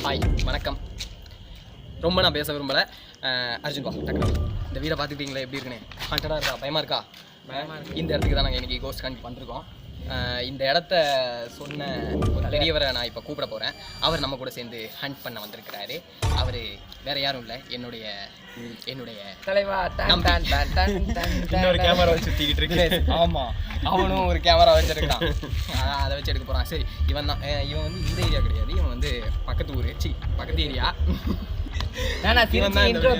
Hi வணக்கம். ரொம்ப நான் பேச விரும்பலை. அர்ஜுன் வா டக்கு இந்த வீடை பார்த்துக்கிட்டீங்களா எப்படி இருக்குன்னு? ஹாண்டடாக இருக்கா? பயமாக இருக்கா? இந்த இடத்துக்கு தான் நாங்கள் இன்றைக்கி கோஸ்ட் கண்ட் வந்திருக்கோம். இந்த இடத்த சொன்ன ஒரு பெரியவரை நான் இப்போ கூப்பிட போகிறேன். அவர் நம்ம கூட சேர்ந்து ஹண்ட் பண்ண வந்திருக்கிறாரு. அவர் வேறு யாரும் இல்லை, என்னுடைய தலைவா. இன்னொரு கேமரா வச்சு சுற்றிக்கிட்டு இருக்கு. ஆமாம், அவனும் ஒரு கேமரா வச்சுருக்கான், அதை வச்சு எடுக்க போகிறான். சரி, இவன் வந்து இந்த ஏரியா கிடையாது, இவன் வந்து பக்கத்து ஊர், பக்கத்து ஏரியா.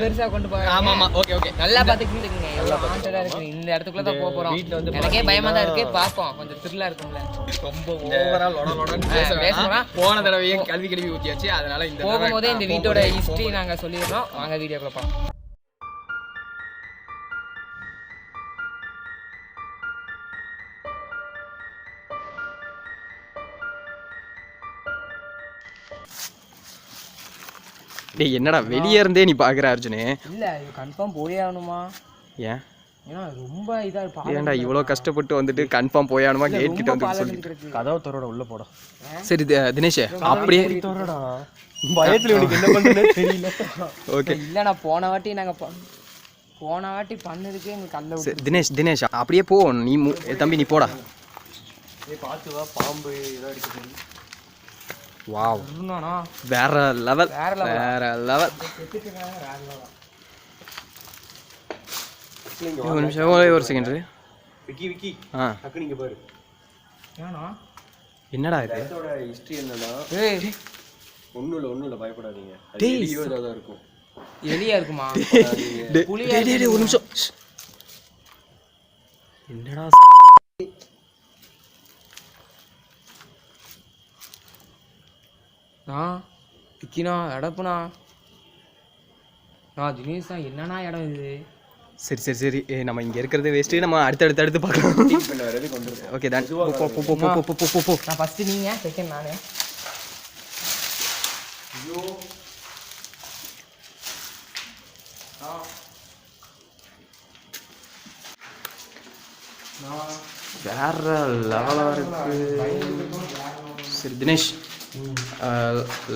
பெருசா கொண்டு போய் ஆமா ஓகே ஓகே நல்லா பாத்துக்கிட்டு இருக்கீங்க. எவ்வளவு கான்ஃபிடன்ட்டா இருக்கு. இந்த இடத்துக்குள்ள தான் போக போறோம். வீட்ல வந்து எனக்கே பயமா தான் இருக்கு. பாப்போம், கொஞ்சம் த்ரில்லா இருக்கும்ல. ரொம்ப ஓவரா லொடலொடன்னு பேசுறோம். போன தடவையே கல்வி ஊத்தியாச்சு. அதனால இந்த போகும்போதே இந்த வீட்டோட ஹிஸ்டரி நாங்க சொல்லிடுறோம். வாங்க வீடியோக்குள்ள போலாம். டேய் என்னடா வெளியே இருந்தே நீ பாக்குற அர்ஜுனே? இல்ல இது கன்ஃபார்ம் போயே ஆகணுமா? ஏன்? ஏன்னா ரொம்ப இதா இருக்கு. ஏன்டா இவ்வளோ கஷ்டப்பட்டு வந்துட்டு கன்ஃபார்ம் போய் ஆகணுமா? கேட் கிட்ட வந்து சொல்லிட்டு கதவு தரோட உள்ள போட. சரி தினேஷ், அப்படியே தரோடா. பயத்துல உனக்கு என்ன பண்றதுன்னு தெரியல. ஓகே இல்ல நான் போன வாட்டி பண்ணதுக்கே எங்களுக்கு கல்ல விட்டு. தினேஷ் அப்படியே போ. நீ தம்பி நீ போடா. ஏய் பாத்து வா, பாம்பு ஏதோ அடிக்குது. வாவ், வேற லெவல். ஒரு நிமிஷம், ஒரு செகண்ட். விக்கி நீங்க பாரு. என்னடா இது? இதோட ஹிஸ்டரி என்னன்னா, ஒண்ணும் இல்ல பயப்படாதீங்க. ஏதாவது இருக்கும். எலியா இருக்குமா? டேய் ஒரு நிமிஷம். என்னடா விக்கினா இடப்புனா தினேஷ் தான். என்னன்னா இடம் இது? சரி நம்ம இங்க இருக்கிறது வேஸ்ட். நம்ம அடுத்து பார்க்கலாம். ஓகே தான். போ. நான் ஃபர்ஸ்ட் நீங்க, செகண்ட் நானு. ஐயோ வேற லெவலா இருக்கு. சரி தினேஷ்,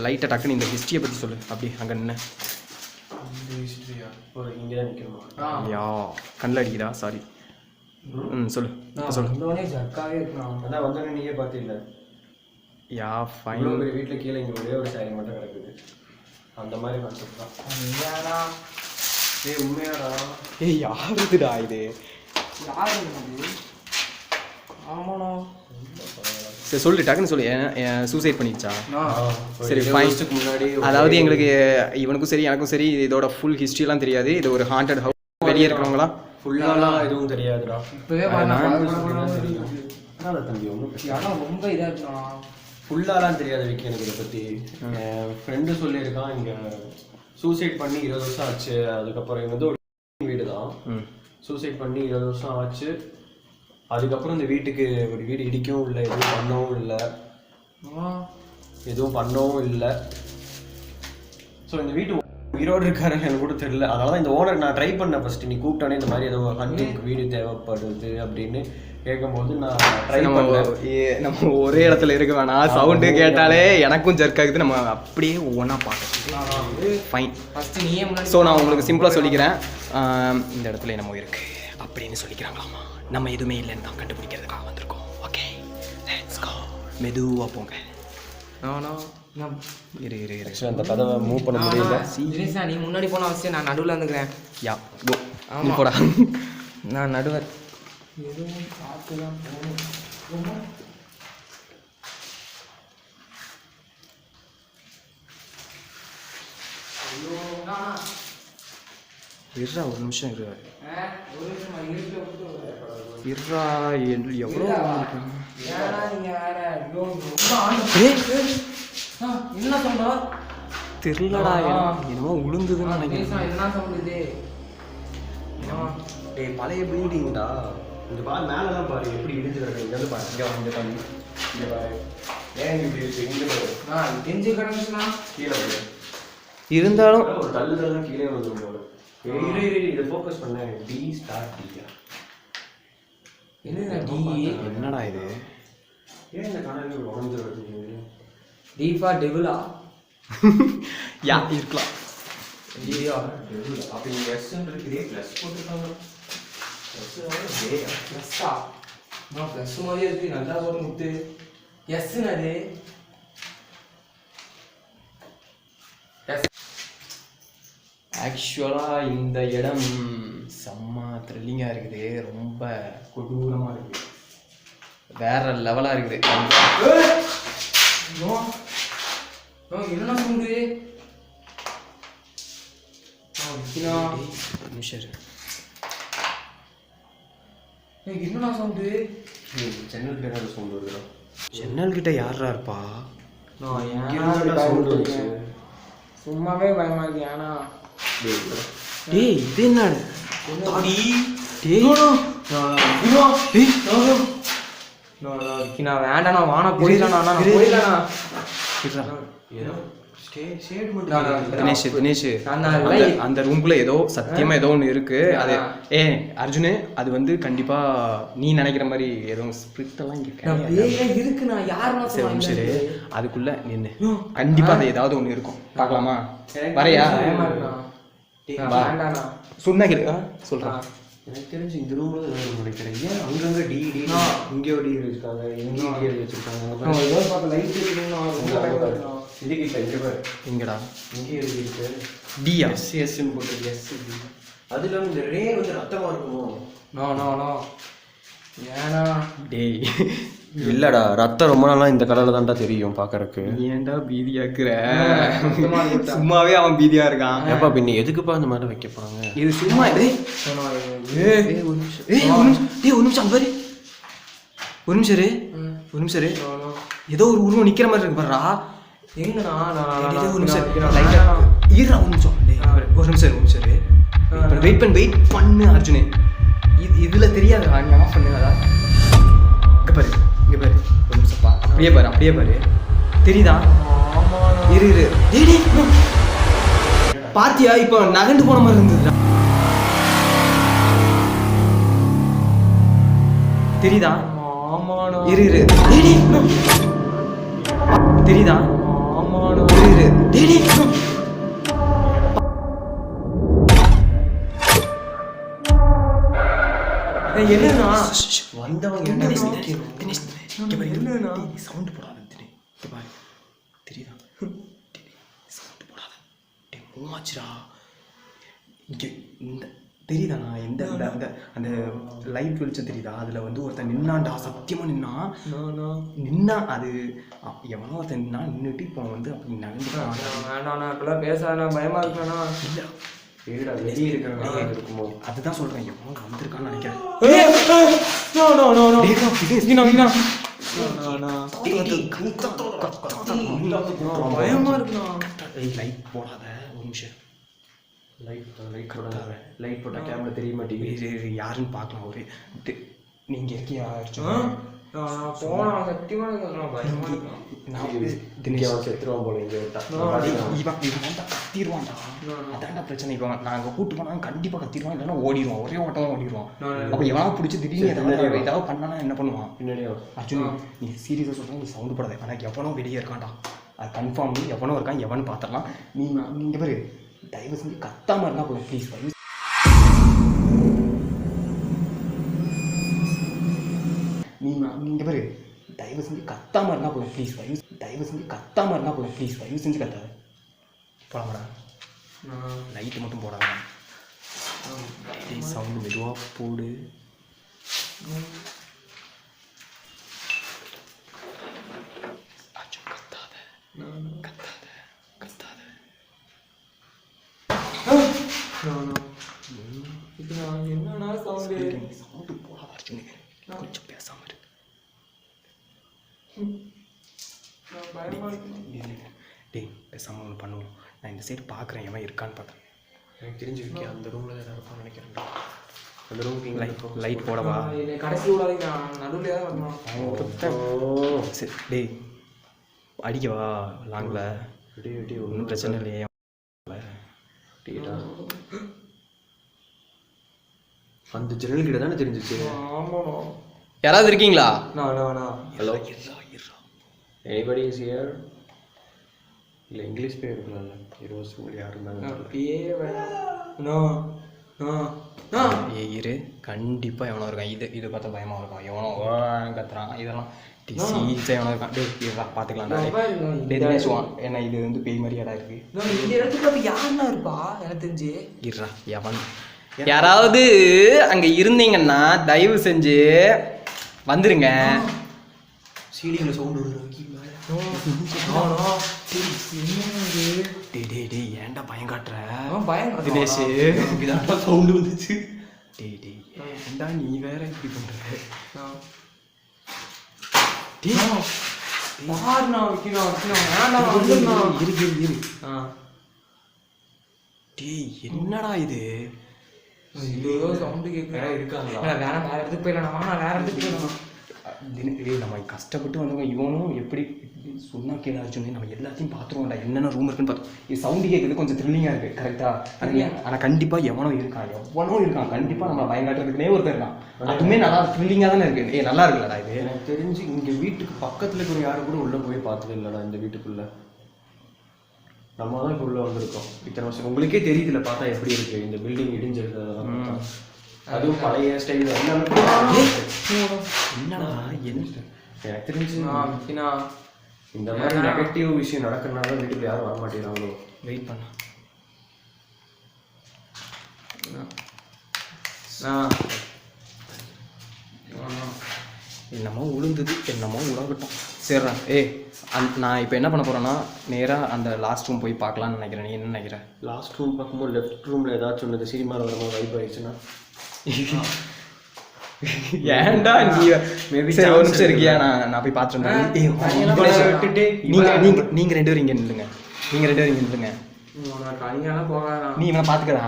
லைட்டா டக்குன்னு இந்த ஹிஸ்டரியை பத்தி சொல்லு. அப்படி அங்க நின்று யா கண்ணில் அடிக்குதா? சாரி. சொல்லு அதான் வந்தோடனே நீயே பார்த்தீங்களா? Yeah fine. வீட்டில் கீழே இங்கே ஒரே ஒரு சாரி மட்டும் கிடக்குது. அந்த மாதிரி கான்செப்ட் தான். உண்மையாடா? யாருதுடா இது? ஆமாண்ணா. சரி சொல்லு, டக்குன்னு சொல்லு. சூசைட் பண்ணிடுச்சா? சரி ஃபைன். முன்னாடி அதாவது எங்களுக்கு இவனுக்கும் சரி எனக்கும் சரி இதோட ஃபுல் ஹிஸ்ட்ரிலாம் தெரியாது. இது ஒரு ஹாண்டட் ஹவுஸ். வெளியே இருக்கிறவங்களா ஃபுல்லாலாம் எதுவும் தெரியாதுடா. இப்போவே ரொம்ப இதாக இருக்குண்ணா. ஃபுல்லாலாம் தெரியாது விக்கி. எனக்கு இதை பற்றி ஃப்ரெண்டு சொல்லியிருக்கான். இங்கே சூசைட் பண்ணி 20 வருஷம் ஆச்சு. அதுக்கப்புறம் இங்கே வந்து ஒரு வீடு தான். சூசைட் பண்ணி 20 வருஷம் ஆச்சு. அதுக்கப்புறம் இந்த வீட்டுக்கு ஒரு வீடு இடிக்கவும் இல்லை, எதுவும் பண்ணவும் இல்லை. ஸோ இந்த வீட்டு உயிரோடு இருக்காருன்னு எனக்கு கூட தெரியல. அதனால தான் இந்த ஓனர் நான் ட்ரை பண்ணேன். ஃபர்ஸ்ட் நீ கூப்பிட்டானே இந்த மாதிரி ஏதோ ஹண்டிங் வீடு தேவைப்படுது அப்படின்னு கேட்கும்போது நான் ட்ரை பண்ணேன். நம்ம ஒரே இடத்துல இருக்க வேணாம். சவுண்டு கேட்டாலே எனக்கும் ஜர்க் ஆகுது. நம்ம அப்படியே ஒவ்வொன்றா பார்க்கலாம். ஃபைன். ஸோ நான் உங்களுக்கு சிம்பிளாக சொல்லிக்கிறேன். இந்த இடத்துல என்னமோ இருக்கு அப்படின்னு சொல்லிக்கிறாங்களாமா. நம்ம எதுவுமே இல்லைன்னு தான் கண்டுபிடிக்கிறதுக்காக வந்திருக்கோம். Okay let's go. மெதுவாக போங்க. இரு அந்த கதவை மூவ் பண்ண முடியல. நீ முன்னாடி போன அவசியம். நான் நடுவில் வந்துக்கிறேன். யா கோ. நீ போடா. நான் நடுவர். எதுவும் பார்த்து தான் போகணும். இருடா ஒரு நிமிஷம் இருடா. எவ்வளோ என்ன சொல்றா தெரியலடா. என்னமோ உளுந்துதுன்னு நினைக்கிறேன். என்ன சொல்லுது? பழைய பில்டிங்டா. இங்கே பாரு, மேலெல்லாம் பாரு எப்படி இடிஞ்சு கிடக்கு. இங்கே வந்து பாரு, இங்கே வந்து தண்ணி இங்கே பாரு. ஏன் இப்படி இருக்கு? இங்கே பாரு தெரிஞ்சு கிடக்குன்னா கீழே போய் இருந்தாலும் ஒரு தள்ளு தான் கீழே வந்து போல. இதை ஃபோக்கஸ் பண்ண. டி ஸ்டார்ட் டியா? என்னடா இது? ஏன் இந்த கனவு உடஞ்சு வருது? D for டெவிலா? யா இருக்கலாம். ஐயோ அப்போ நீங்கள் எஸ்ன்றதுக்கு ப்ளஸ் போட்டுருக்காங்க. ப்ளஸ்ஸா? நான் ப்ளஸ் மாதிரியே இருக்கு, நல்லா போட்டு முத்து. எஸ்ன்னு ஆக்சுவலாக இந்த இடம் செம்ம த்ரில்லிங்காக இருக்குது, ரொம்ப கொடூரமாக இருக்குது, வேற லெவலாக இருக்குது. என்ன சொல்லுது? என்னண்ணா சவுண்டு? ஜன்னல் கிட்ட தான் சவுண்ட் வருதுடா. ஜன்னல் கிட்ட யாரா இருப்பா? சும்மாவே பயமா இருக்கு. ஏன்னா டேய் இது என்ன? நான் வேண்டாண்ணா, வானா போயிடலாண்ணா, போயிடலாண்ணா. தினேஷ் தினேஷ் அந்த ரூம்குள்ள ஏதோ சத்தியமா ஏதோ ஒன்று இருக்கு. அது அர்ஜுனு, அது வந்து கண்டிப்பா நீ நினைக்கிற மாதிரி ஏதோ ஸ்பிரிட் எல்லாம் இருக்குண்ணா. யாருன்னா சரி அதுக்குள்ள நின்று கண்டிப்பா அது ஏதாவது ஒன்று இருக்கும். பார்க்கலாமா? வரையா? சொன்னா கேளு, சொல்றேன். எனக்கு தெரிஞ்சு இந்த ரூம்ல தான் நினைக்கிறேன். ஏன் அங்கங்க டி டி இங்கே டி வச்சிருக்காங்க, எங்கேயும் டி வச்சிருக்காங்க. லைட் இருக்குன்னா எங்கடா இங்கே இருக்கு டியா எஸ்ன்னு போட்டு எஸ். அது இல்லாமல் இந்த ரே வந்து ரத்தமாக இருக்குமோ? No no no. ஏன்னா டேய் இல்லடா, ரத்தம் ரொம்ப நாளாக இந்த கலரில் தான்டா தெரியும் பார்க்கறக்கு. ஏன்டா பீதியாக்குற? சும்மாவே அவன் பீதியா இருக்கான். ஏப்பா பின்ன எதுக்குப்பா அந்த மாதிரி வைக்க போறாங்க? இது சும்மா ஒரு நிமிஷம் பாரு, ஒரு நிமிஷம் ஒரு நிமிஷம் ஏதோ ஒரு உருவம் நிக்கிற மாதிரி இருக்கு பாருடா. எங்கண்ணா? ஒரு நிமிஷம் ஈரா, ஒரு நிமிஷம் ஒரு நிமிஷம் வெயிட் பண்ணு அர்ஜுனே. இதுல தெரியாதுடா, நீ ஆஃப் பண்ணு. அதான் இங்க பாரு ஒரு நிமிஷம் பா, அப்படியே பாரு தெரியுதா? இரு பாத்தியா? இப்போ நகண்டு போன மாதிரி இருந்ததுடா, தெரியுதா? இரு தெரியுதா? என்னன்னா வந்தவங்க என்னன்னா சவுண்ட் போடாத. தெரியுதா? சவுண்ட் போடாத. மூவாச்சுடா இங்கே. இந்த தெரியுதாண்ணா? எந்த அந்த அந்த லைட் வெளிச்சம் தெரியுதா? அதில் வந்து ஒருத்தன் நின்னான்டா, சத்தியமாக நின்னா. அது எவனோ ஒருத்தன் நின்றுட்டு இப்போ வந்து அப்படி நகர்ந்துட்டான். வேண்டாண்ணா, இப்பெல்லாம் பேசாண்ணா, பயமா இருக்காண்ணா. இல்லை வெளியே இருக்கிறவங்க இருக்குமோ? அதுதான் சொல்கிறேன், எவனோ வந்திருக்கான்னு நினைக்கிறேன். பயமா இருக்குண்ணா. லைட் போடாத, ஒரு நிமிஷம். லைட் போட்டால் கேமரா தெரிய மாட்டேங்குது. யாருன்னு பார்க்கலாம். ஒரு நீங்கள் இருக்கியா? போனா சத்தியமாக செத்துருவான் போல. இங்கே கத்திடுவான்டா, அதான்டா பிரச்சனை. இப்போ நாங்கள் கூட்டு போனாலும் கண்டிப்பாக கத்திடுவான், இல்லைன்னா ஓடிடுவான், ஒரே ஓட்டம் ஓடிடுவான். அப்போ எவனா பிடிச்சி திடீர்னு ஏதாவது பண்ணானா என்ன பண்ணுவான்? பின்னாடியே அர்ஜுன் நீ சீரியஸாக சொல்கிறேன், நீ சவுண்டு போடாத. ஆனால் எவனோ வெளியே இருக்கான்டா, அது கன்ஃபார்ம். நீ எவனோ இருக்கான், எவனு பார்த்துடலாம். நீங்கள் பேர் தயவு செஞ்சு கத்தாமல் இருந்தால் போதும் ப்ளீஸ். நீங்கள் பேர் தயவு செஞ்சு கத்தாமல் இருந்தால் போதும் ப்ளீஸ். தயவு செஞ்சு கத்தாமல் இருந்தால் போதும் ப்ளீஸ். தயவு செஞ்சு கத்தாத. போடாமடா, லைட்டு மட்டும் போடாத. சவுண்டு மெதுவாக போடு. கத்தாத கத்தாத கத்தாத. என்னன்னா சவுண்டு போடாத அர்ஜுன், கொஞ்சம் பேசாமல் இருக்கு. டேய் பேசாமல் ஒன்று பண்ணுவோம். நான் இந்த சைடு பார்க்குறேன், எவன் இருக்கான்னு பார்க்குறேன். எனக்கு தெரிஞ்சு வைக்கேன் அந்த ரூமில் தான் இருப்பான்னு நினைக்கிறேன். அந்த ரூமுக்கு லைட் போடவா? கடைசி விடாதீங்க, நடுவில் தான் வரணும். சரி டேய் அடிக்கவா? லாங்கில் ஒன்றும் பிரச்சனை இல்லையே. அந்த ஜன்னல் கிட்ட தானே தெரிஞ்சிச்சு. யாராவது இருக்கீங்களா? Hello, anybody is here? இல்லை இங்கிலீஷ் பேர் இருக்கலாம்ல 20 வருஷத்துக்கு முன்னாடி யார் இருந்தாங்க இரு கண்டிப்பாக எவனோ இருக்கான். இது பார்த்தா பயமாக இருக்கும். எவனோ கத்துறான் இதெல்லாம் சீஸாக எவனோ இருக்கான். பார்த்துக்கலாம் ஏன்னா இது வந்து பேய் மாதிரி இடம் இருக்கு. இந்த இடத்துக்கு யாருன்னா இருப்பா எனக்கு தெரிஞ்சு. இருறா எவன் யாராவது அங்கே இருந்தீங்கன்னா தயவு செஞ்சு வந்துருங்க. சீலிங்கில் சவுண்டு வருது. ஏன்டா பயம் காட்டுற? தினேஷ் இதான் சவுண்டு வந்துச்சு. ஏன்டா நீ வேற இப்படி பண்ற? என்னடா இது? நம்ம கஷ்டப்பட்டு வந்தவங்க இவனும் எப்படி சொன்னா கேள்வி சொன்னேன். நம்ம எல்லாத்தையும் பார்த்துருவோம்டா என்னென்ன ரூம் இருக்குன்னு பார்த்தோம். இது சவுண்டு கேட்குறது கொஞ்சம் த்ரில்லிங்காக இருக்குது கரெக்டாக. ஆனால் கண்டிப்பாக எவனோ இருக்கான் கண்டிப்பாக நம்ம பயங்காட்டுறதுக்குனே ஒருத்தர் இருக்கான். அதுவுமே நல்லா த்ரில்லிங்காக தானே இருக்குது. நல்லா இருக்குல்லடா இது. எனக்கு தெரிஞ்சு இங்கே வீட்டுக்கு பக்கத்தில் இருக்கிற யாரும் கூட உள்ளே போய் பார்த்தது இல்லைடா இந்த வீட்டுக்குள்ளே. நம்ம தான் இப்போ உள்ளே வந்திருக்கோம் இத்தனை வருஷம். உங்களுக்கே தெரியுதுல பார்த்தா எப்படி இருக்குது இந்த பில்டிங் இடிஞ்சிருக்கிறதெல்லாம். அதுவும் பழைய ஸ்டைல் எல்லாமே. என்னடா எனக்கு தெரிஞ்சு இந்த மாதிரி நெகட்டிவ் விஷயம் நடக்கிறதுனால வீட்டுக்கு யாரும் வர மாட்டேங்கிறாங்களோ. வெயிட் பண்ண என்னமோ உளுந்தது என்னமோ உழகட்டும். சரிடா நான் இப்போ என்ன பண்ண போகிறேன்னா நேராக அந்த லாஸ்ட் ரூம் போய் பார்க்கலான்னு நினைக்கிறேன். நீ என்ன நினைக்கிறேன்? லாஸ்ட் ரூம் பார்க்கும்போது லெஃப்ட் ரூமில் ஏதாச்சும் ஒன்று சினிமாவில் வர மாதிரி வைப் ஆயிடுச்சுன்னா ஏன்டா நீ மேபி சரி ஒரு நிமிஷம் இருக்கியா? நான் போய் பார்த்துட்டு நீங்கள் 2 பேரும் இங்கே நில்லுங்க. நீ இவனை பார்த்துக்கடா.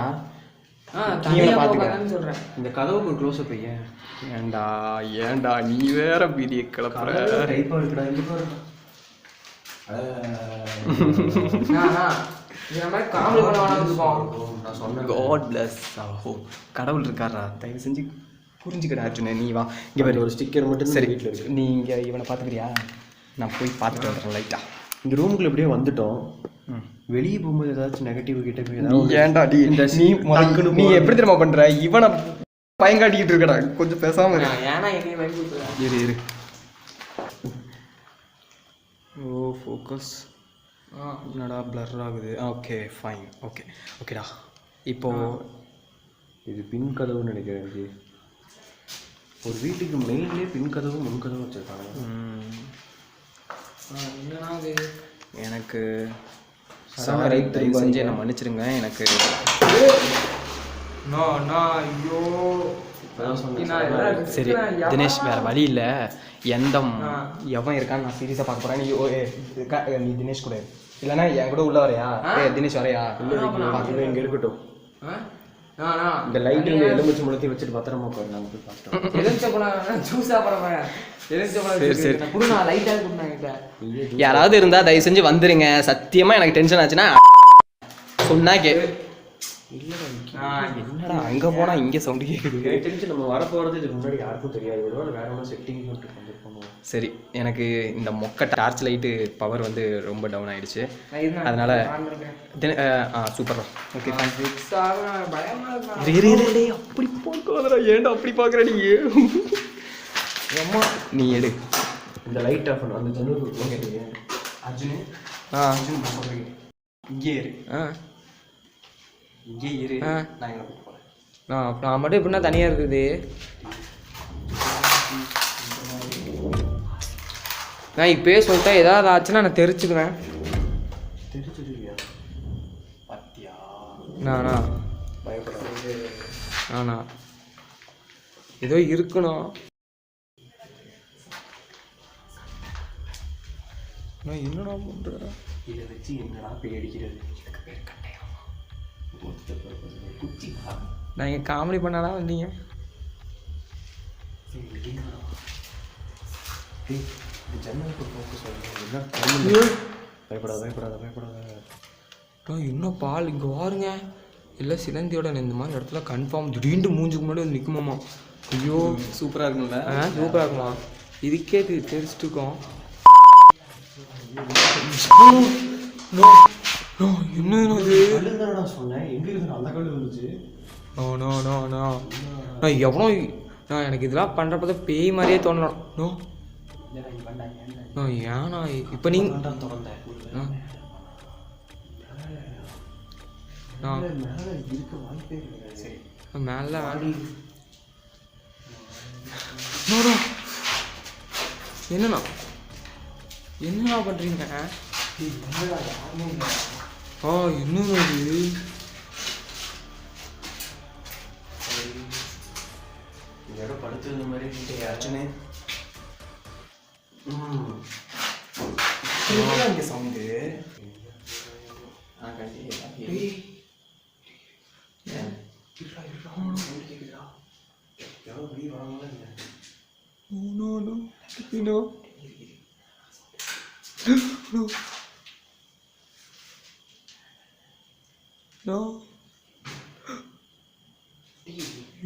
நீ இவனை பார்த்துக்க சொல்கிறேன். இந்த கதவுக்கு ஒரு க்ளோஸ் அப் பையன். ஏன்டா நீ வேற பீதியை கிளப்புற. டைப்பாக இருக்குடா. எங்கே போகிறேன் காட் பிளஸ். கடவுள் இருக்காரா? தயவு செஞ்சு புரிஞ்சுக்கடா அர்ஜுனே. நீ வா இங்கே பாரு. ஒரு ஸ்டிக்கர் மட்டும் சரி வீட்டில் இருக்கு. நீ இங்கே இவனை பார்த்துக்கிறியா? நான் போய் பார்த்துட்டு வந்துடுறேன் லைட்டாக. இந்த ரூமுக்குள்ள எப்படியே வந்துட்டோம். வெளியே போகும்போது ஏதாச்சும் நெகட்டிவ் கிட்ட போய் ஏன்டா நீ எப்படி தெரியுமா பண்ற? இவனை பயங்காட்டிக்கிட்டு இருக்கடா. கொஞ்சம் பேசாம இரு. ஓ ஃபோக்கஸ் என்னடா பிளர் ஆகுது. Okay fine. ஓகேடா. இப்போ இது பின் கதவுன்னு நினைக்கிறேன். ஒரு வீட்டுக்கு மெயின்லேயே பின் கதவு முன் கதவு வச்சுருக்காங்க. எனக்கு சாரி தயவு செஞ்சு என்னை மன்னிச்சிருங்க. எனக்கு சரி தினேஷ் வேற வழி இல்லை. எவன் இருக்கான்னு நான் சீரியஸாக பார்க்க போகிறேன். நீ தினேஷ் கூட இல்லைன்னா என் கூட உள்ள வரையா? தினேஷ் வரையா? இல்லை இங்கே இருக்கட்டும். இந்த லைட் எலுமிச்சு முழுத்தி வச்சுட்டு பத்திரமா போய் நாங்கள் போய் பார்த்துட்டோம். யாராவது இருந்தா தயவு செஞ்சு வந்துருங்க. சத்தியமா எனக்கு டென்ஷன் ஆச்சுன்னா சொன்னா என்னடா அங்க போனா இங்க சவுண்ட் கேக்குது. தெரிஞ்சு நம்ம வரப்போறது இதுக்கு முன்னாடி யாருக்கும் தெரியாது. வேற ஒன்றும் செட்டிங் சரி. எனக்கு இந்த மொக்க டார்ச் லைட்டு பவர் வந்து ரொம்ப டவுன் ஆயிடுச்சு. அதனால சூப்பர். ஓகே அப்படி பார்க்காதடா. ஏன்டா அப்படி பார்க்குற நீ? அம்மா நீ எடு இந்த லைட் ஆஃப் பண்ணு. அந்த ஜன்னல் அர்ஜுனு இங்கே இரு. இங்கே இரு. நான் எங்கே கூப்பிட்டு போகிறேன். நான் மட்டும் எப்படின்னா தனியாக இருக்குது. நான் இப்போயே சொல்லிட்டேன் ஏதாவது ஆச்சுன்னா நான் தெரிச்சுக்குவேன். தெரிஞ்சுடுவியா? பத்தியா நானா பயப்படாது. நானா ஏதோ இருக்கணும். நான் என்னடா பண்ணுறேன்? இதை வச்சு என்னடா போய் அடிக்கிறது? நான் இங்கே காமெடி பண்ணாடா வந்தீங்க. என்ன பால் இங்கே வாருங்க. இல்லை சிலந்தியோட இந்த மாதிரி இடத்துல கன்ஃபார்ம் திடீர்னு மூஞ்சுக்கு முன்னாடி வந்து நிற்குமாம்மா. ஐயோ சூப்பராக இருக்கும்ல? சூப்பராக இருக்குமா? இதுக்கே தெரிச்சுட்டு இருக்கோம். என்ன இது கல்லுன்னு சொன்னேன். எங்க இருந்து அந்த கல்லு வந்துச்சு? நான் எவ்வளோ நான் எனக்கு இதெல்லாம் பண்ணுறப்ப பேய் மாதிரியே தோணலாம். ஏன்னா இப்போ நீங்கள் மேலே என்னண்ணா பண்ணுறீங்க? என்னது இடம் படுத்துருந்த மாதிரி அர்ச்சனே. இங்கே சவுண்டு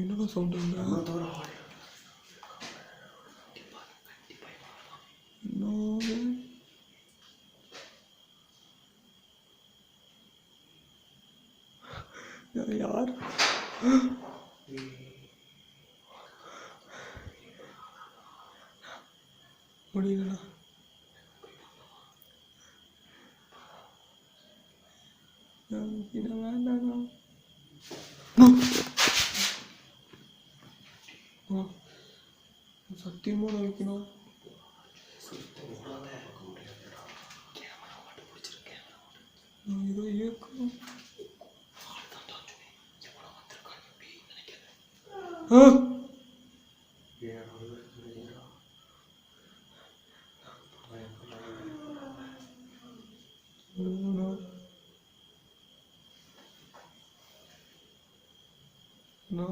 என்னடா சவுண்ட்? யார் முடியலண்ணா. வேண்டாண்ணா. சத்தியமா வைக்கணும். ஏதோ இயக்கம். No.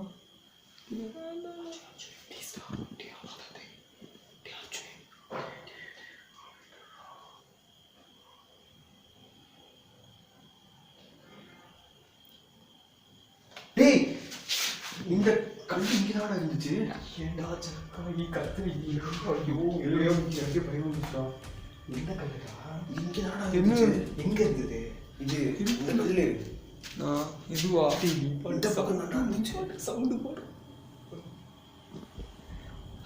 டேய், இந்த கல் இங்கதான் இருந்துச்சு. ஏண்டா சக்கா நீ கத்துறீங்க? ஐயோ எனக்கு பயம் வந்துட்டா. இந்த கல்லுடா இங்கதான் இருந்துச்சு. எங்க இருக்குது இது? இந்த கல்லுல இருக்கு. இதுவா? இந்த பக்கம் தான் இருந்துச்சு. சவுண்ட் போடு.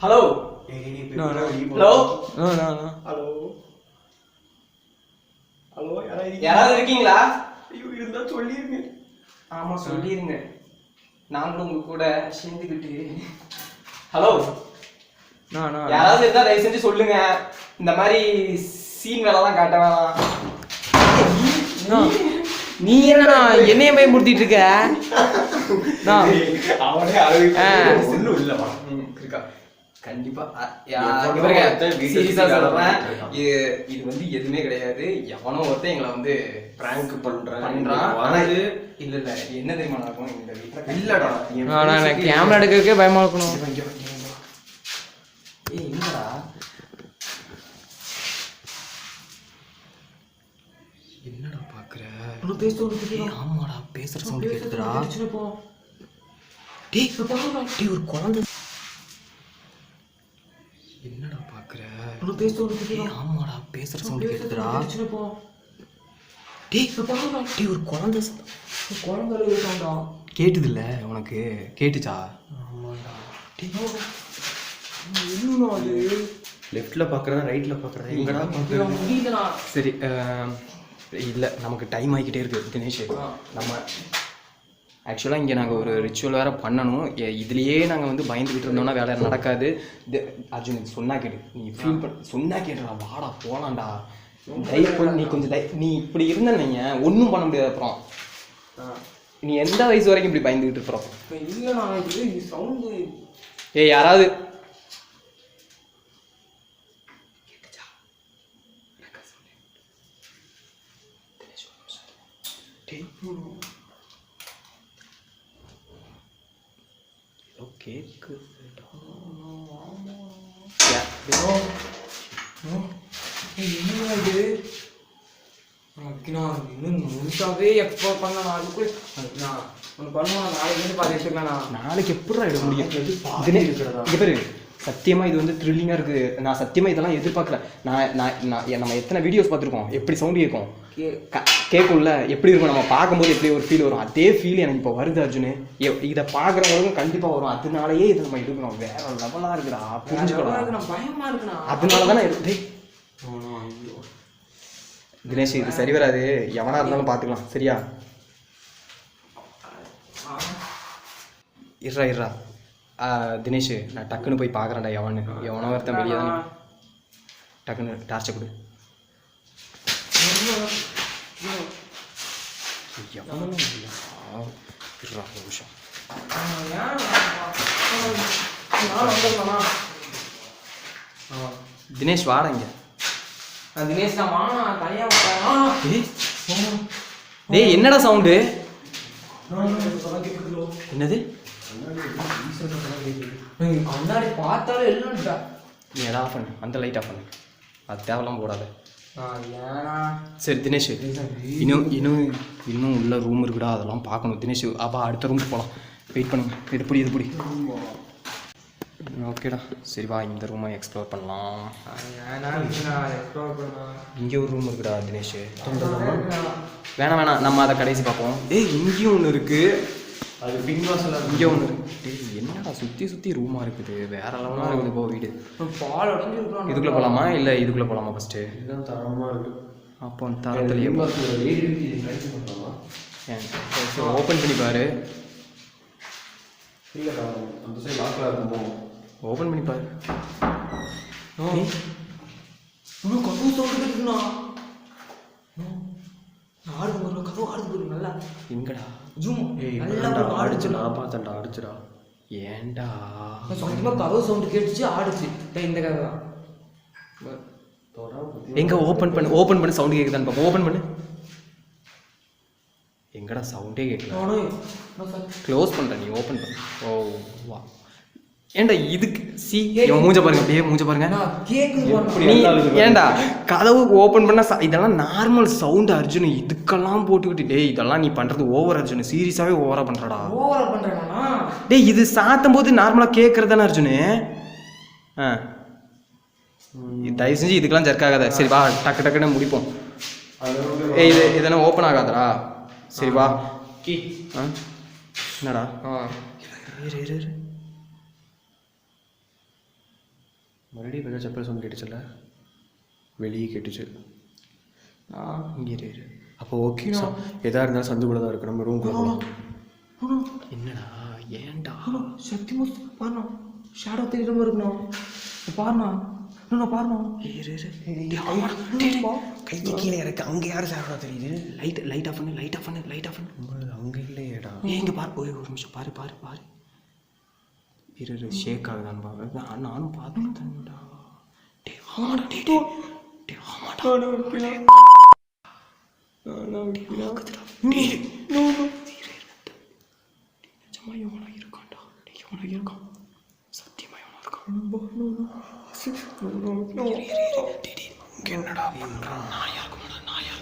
Hello hello hello hello hello யாராவது இருக்கீங்களா? ஐயோ இருந்தா சொல்லிருங்க. ஆமா சொல்லிருங்க, நாங்களும் உங்க கூட சேர்ந்துக்கிட்டு. ஹலோ யாராவது இருந்தா தயவு செஞ்சு சொல்லுங்க. இந்த மாதிரி சீன் வேலைலாம் காட்ட வேணாம். நீ என்ன என்னைய பயமுறுத்திட்டு இருக்க? அவனே ஒன்றும் இல்லைவா இருக்கா? கண்டிப்பா சீரியஸா சொல்றேன். இது வந்து எதுவுமே கிடையாது. எவனோ ஒருத்தன் எங்களை வந்து பிராங்க் பண்றான். இல்ல இல்ல என்ன தெரியுமா நடக்கும் இந்த வீட்டுல? இல்லடா கேமரா எடுக்கிறதுக்கே பயமா இருக்கணும். ஏய் என்னடா என்னடா பாக்குற? ஆமாடா பேசுற சவுண்ட் கேக்குதுடா. டேய் டேய் ஒரு குழந்தை. என்னடா பாக்குற? ஆமாடா பேசுற சவுண்ட் கேக்குதுடா. டேய் டேய் ஒரு குழந்தை குழந்தை கேட்டுது இல்ல உனக்கு? கேட்டுச்சா? ஆமாடா. என்னடா அது? லெஃப்ட்ல பாக்குறதா ரைட்ல பாக்குறதா எங்கடா பாக்குறதா? சரி இல்லை நமக்கு டைம் ஆகிக்கிட்டே இருக்குது தினேஷ். நம்ம ஆக்சுவலாக இங்கே நாங்கள் ஒரு ரிச்சுவல் வேறு பண்ணணும். இதுலேயே நாங்கள் வந்து பயந்துக்கிட்டு இருந்தோம்னா வேலை நடக்காது. இது அர்ஜுன் இது சொன்னா கேட்டு, நீ ஃபீல் பண்ண சொன்னா கேட்டுடா, வாடா போகலாம்டா. நீ கொஞ்சம் நீ இப்படி இருந்தீங்க ஒன்றும் பண்ண முடியாது. அப்புறம் நீ எந்த வயசு வரைக்கும் இப்படி பயந்துக்கிட்டு இருக்கிறோம்? இல்லைண்ணா இது சவுண்டு. ஏய் யாராவது கேக்கு என்ன இது? இன்னும் முழுசாவே எப்போ பண்ண அதுக்குள்ள ஒன்று பண்ணுவோம். நாளைக்கு வந்து பார்த்து எடுத்துக்கலாம். நாளைக்கு எப்படா எடுக்க முடியும்? இங்கே பேரு சத்தியமாக இது வந்து த்ரில்லிங்காக இருக்குது. நான் சத்தியமாக இதெல்லாம் எதிர்பார்க்கல. நம்ம எத்தனை வீடியோஸ் பார்த்துருக்கோம், எப்படி சவுண்டு கேட்கும், கேட்கும்ல, எப்படி இருக்கும், நம்ம பார்க்கும்போது எப்படி ஒரு ஃபீல் வரும், அதே ஃபீல் எனக்கு இப்போ வருது அர்ஜுன். இதை பார்க்குறவங்களுக்கும் கண்டிப்பாக வரும். அதனாலயே இதை நம்ம எடுக்கணும். வேற லெவலாக இருக்குடா, புரிஞ்சுக்கலாம். பயமாக இருக்குண்ணா. அதனால தானே இருக்கு. தினேஷ் இது சரி வராது, எவனா இருந்தாலும் பார்த்துக்கலாம் சரியா? இருறா தினேஷ், நான் டக்குன்னு போய் பார்க்குறேன்டா. எவனோ ஒருத்தன் வெளியே தானே. டக்குன்னு டார்ச்சை கொடு. நிமிஷம் தினேஷ் வாடா இங்க. தினேஷ் நான் தனியா டேய் என்னடா சவுண்டு? என்னது? முன்னாடி பார்த்தாலும் எல்லாம் நீ எடா ஆஃப் பண்ணு, அந்த லைட் ஆஃப் பண்ணு, அது தேவையில்லாம போடாது. சரி தினேஷ், இன்னும் உள்ள ரூம் இருக்குடா, அதெல்லாம் பார்க்கணும் தினேஷ். அப்பா அடுத்த ரூமுக்கு போகலாம், வெயிட் பண்ணுங்க. இது பிடி ஓகேடா. சரி வா, இந்த ரூமை எக்ஸ்ப்ளோர் பண்ணலாம். இங்கே ஒரு ரூம் இருக்குடா தினேஷ். வேணாம் நம்ம அதை கடைசி பார்ப்போம். இங்கேயும் ஒன்று இருக்கு, அது பின்வாசல். இங்கே ஒன்று இருக்கு. என்னடா சுற்றி ரூமாக இருக்குது, வேற லெவலாக இருக்குது. போ வீடு இதுக்குள்ளே போகலாமா இல்லை இதுக்குள்ளே போகலாமா? ஃபஸ்ட்டு இதுதான் தரமாக இருக்குது. அப்போ தரத்துலேயே ஓப்பன் பண்ணி பாரு. இல்லைடா அந்த சைடு லாக்கில் இருக்கும், ஓப்பன் பண்ணி பாரு. கதவு சவுண்ட் இருக்குண்ணா. ஆடுது கதவு ஆடுது நல்லா. எங்கடா? ஜூம் அடிச்சுடா, பார்த்தேன்டா, அடிச்சுடா. ஏன்டா சொந்தமாக கதவு சவுண்டு கேட்டுச்சு, ஆடுச்சு. இந்த கதை தான். எங்க ஓப்பன் பண்ணு சவுண்டு கேட்குதான்னு பார்ப்போம். ஓப்பன் பண்ணு. எங்கடா சவுண்டே கேட்கல. க்ளோஸ் பண்ணுறேன், நீ ஓப்பன் பண்ணு. ஓ வா. ஏண்டா இதுக்கு இவன் மூஞ்ச பாருங்க, அப்படியே மூஞ்ச பாருங்க. நீ ஏண்டா கதவு ஓப்பன் பண்ண இதெல்லாம் நார்மல் சவுண்டு அர்ஜுன். இதுக்கெல்லாம் போட்டுக்கிட்டு டேய் இதெல்லாம் நீ பண்ணுறது ஓவர் அர்ஜுன். சீரியஸாகவே ஓவராக பண்ணுறடா. டேய் இது சாத்தும் போது நார்மலாக கேட்குறது தானே அர்ஜுன். தயவு செஞ்சு இதுக்கெல்லாம் ஜர்க்காகாத. சரி வா, டக்குன்னு முடிப்போம். இது இதெல்லாம் ஓப்பன் ஆகாதடா. சரி வா. என்னடா? மறுபடியும் வெளியே செப்பல் சவுண்ட் கேட்டுச்சுல்ல, வெளியே கேட்டுச்சு. இங்கே இரு. அப்போ ஓகே, எதாக இருந்தாலும் சந்துக்குள்ள தான் இருக்கு. நம்ம ரூம் போகலாம். என்னடா? ஏன்டா? சத்தியமா பாருண்ணா, ஷேடோ தெரியுற மாதிரி இருக்கணும். பாருண்ணா பாருண்ணா. கைக்கு கீழே இருக்கு. அங்கே யாரும் ஷேடோ தெரியுது? லைட் ஆஃப் பண்ணு. அங்கே இல்லையேடா. இங்கே பாரு, ஒரு நிமிஷம் பாரு. இரு ஷேக் ஆகுதான்னு பாரு. நானும் பார்த்துட்டேன்டா. இருக்கான் சத்தியமா என்னடா பண்றான்? நாயா இருக்குமா? நாயா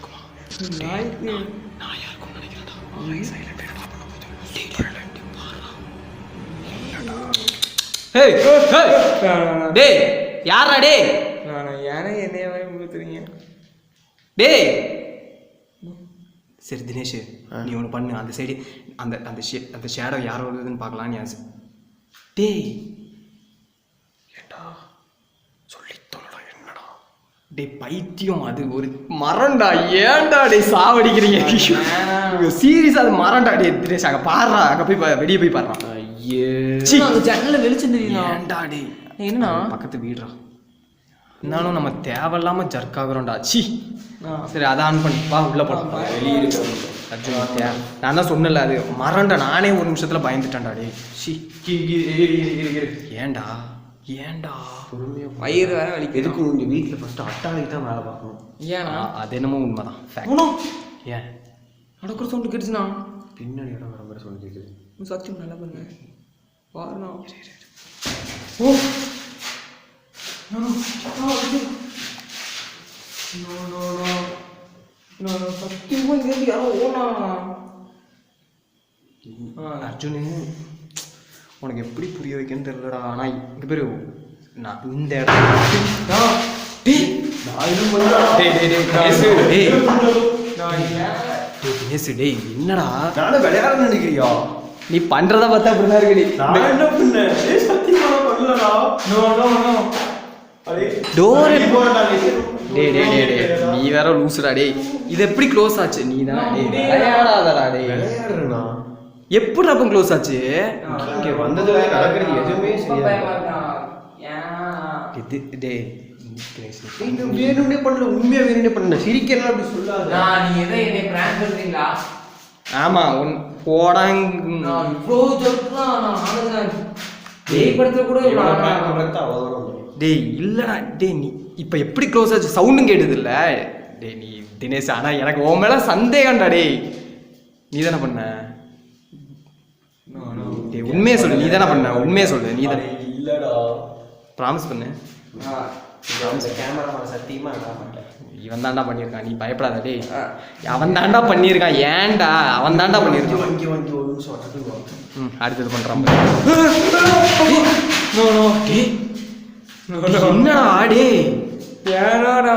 இருக்கும்னு நினைக்கிறேன்டா. டேய் யாரா? டேய் யானை என்னைய முழுத்துறீங்க? டேய் சரி தினேஷ், நீ ஒன்று பண்ணு. அந்த சைடு அந்த ஷேடோ யாரோ வருதுன்னு பார்க்கலாம். நீ டேய் ஏண்டா சொல்லித்தோடா. என்னடா டேய் பைத்தியம், அது ஒரு மரண்டா. ஏன்டா டேய் சாவடிக்கிறீங்க? சீரியஸா அது மரண்டா. டே தினேஷ் அங்கே பாடுறா, அங்கே போய் வெளியே போய் பாடுறான். ஜன்னல வெளிச்சம் தெரியுதா? ஏன்டா டேய் என்ன பக்கத்து வீடுறா. இருந்தாலும் நம்ம தேவையில்லாம ஜர்க் ஆகுறோம்டா. சி சரி அதை ஆன் பண்ணி வா, உள்ள போலாம். வெளியே இருக்கு. நான் தான் சொன்னல, அது மரண்டா. நானே ஒரு நிமிஷத்துல பயந்துட்டேன்டா. டே சி ஏன்டா பொறுமையா வயிறு வேற வலிக்கு. எதுக்கு உங்க வீட்டில் ஃபர்ஸ்ட் அட்டாளைக்கு தான் வேலை பார்க்கணும். ஏன்னா அது என்னமோ உண்மைதான். ஏன் நடக்கிற சவுண்டு கேட்டுச்சுண்ணா? பின்னாடி இடம் வர மாதிரி சொல்லி கேட்குது. சத்தியம் நல்லா பண்ணுங்க பாருண்ணா. சத்தியமா இங்க யாரோ ஓனா. அர்ஜுனு உனக்கு எப்படி புரிய வைக்கன்னு தெரியலடா. ஆனால் இங்கே பேர் நான் இந்த இடத்துல டேய் என்னடா நானும் விளையாட நினைக்கிறியா? நீ பண்றத பார்த்தா அப்படிதான் இருக்கு. நான் என்ன பண்ணேன்? சத்தியமா பண்ணலடா. டோர் நீ வேற லூசுடா டேய். இது எப்படி க்ளோஸ் ஆச்சு? நீ தான் விளையாடாதடா டேய். விளையாடுறேனா? எப்படி அப்ப க்ளோஸ் ஆச்சு? இங்க வந்ததுல நடக்கிறது எதுவுமே சரியா இது டேய் வேணும்னே பண்ணல, உண்மையா வேணும்னே பண்ணல. சிரிக்கலாம் அப்படி சொல்லாத. நீ எதை என்னை பிராங்க் பண்றீங்களா? ஆமா போடாங்க. நான் இவ்வளோ சொல்றேன். நான் டேய் படத்துல கூட டேய் இல்லடா டேய் நீ இப்ப எப்படி க்ளோஸ் ஆச்சு? சவுண்டும் கேட்டது இல்ல டேய். நீ தினேஷ் ஆனா எனக்கு உன் மேல சந்தேகம்டா டேய். நீ தானே பண்ண? டேய் உண்மையை சொல்லு. நீ தானே பண்ண? உண்மையை சொல்லு. நீ தானே? இல்லடா. ப்ராமிஸ் பண்ணு. கேமரா சத்தியமா இவன் தாண்டா பண்ணியிருக்கான். நீ பயப்படாத டேய். அவன் தாண்டா பண்ணியிருக்கான். ஏன்டா அவன் தாண்டா பண்ணியிருக்கான். ஒரு நிமிஷம் அடுத்தது பண்றான். என்னடா ஆடே ஏனாடா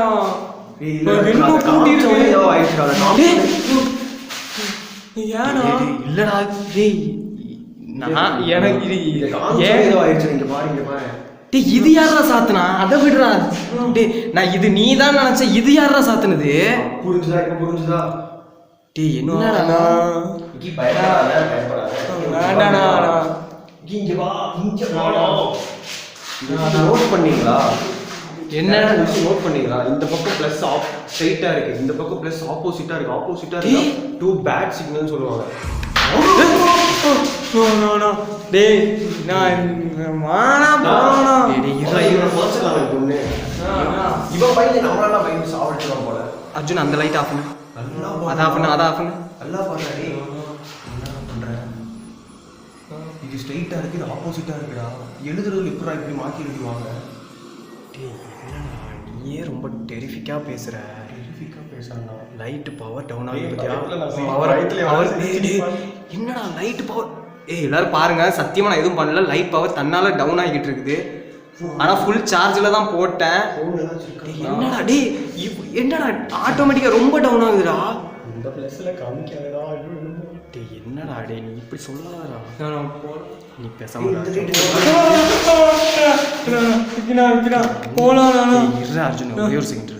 இல்லடா டேய் நான் எனக்கு டேய் இது யாரா சாத்துனா? அதை விடுறா டேய். நான் இது நீ தான் நினைச்சேன். இது யாரா சாத்துனது? புரிஞ்சுதா? டேய் என்னடா நோட் பண்ணீங்களா? என்ன நோட் பண்ணீங்களா? இந்த பக்கம் பிளஸ் ஸ்ட்ரைட்டா இருக்கு, இந்த பக்கம் பிளஸ் ஆப்போசிட்டா இருக்கு. ஆப்போசிட்டா இருக்கு டூ பேட் சிக்னல் சொல்லுவாங்க. டேய் நான் மானா போனா இவன் பையன் நம்மளால பையன் சாவடிச்சுவான் போல. அர்ஜுன் அந்த லைட் ஆஃப் பண்ணு. அதை ஆஃப் பண்ணு. அதை ஆஃப் பண்ணு. நல்லா பாருடா. என்ன பண்ற? இது ஸ்ட்ரைட்டா இருக்கு, இது ஆப்போசிட்டா இருக்குடா. எழுதுறதுல எப்படா இப்படி மாத்தி எழுதுவாங்க? டேய் என்னடா நீயே ரொம்ப டெரிஃபிக்கா பேசுற. டெரிஃபிக்கா பேசுறா. லைட் பவர் டவுன் ஆகி பவர் என்னடா லைட் பவர்? எல்லாரும் பாருங்க, சத்தியமா நான் எதுவும் பண்ணல. லைட் பவர் தன்னால டவுன் ஆகிட்டு இருக்குது. ஆனா ஃபுல் சார்ஜ்ல தான் போட்டேன். என்னடா டேய் என்னடா ஆட்டோமேட்டிக்கா ரொம்ப டவுன் ஆகுதுடா. இந்த பிளஸ்ல காமிக்காதடா. டேய் என்னடா டேய் நீ இப்படி சொல்லாதடா. நீ பேசாம இருடா அர்ஜுன் ஒரே ஒரு செகண்ட்.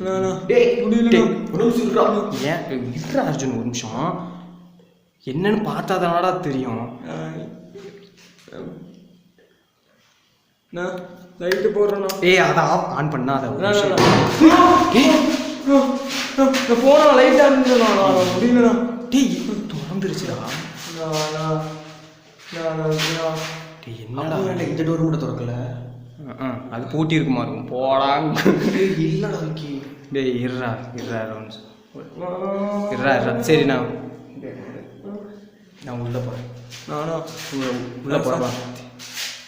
ஏன் இருடா அர்ஜுன் ஒரு நிமிஷம். என்னன்னு பார்த்தாதானடா தெரியும். லைட்டு போடுறேன். ஏய் அதை ஆன் பண்ணா அதை போனா லைட் ஆன் முடியலண்ணா. டேய் திறந்துருச்சுடா. டேய் என்னடா இந்த டோர் கூட திறக்கல. அது பூட்டி இருக்குமா இருக்கும். போடா இல்லடா விக்கி. டேய் இருடா சரி நான் உள்ள போறேன். உள்ள போறேன்.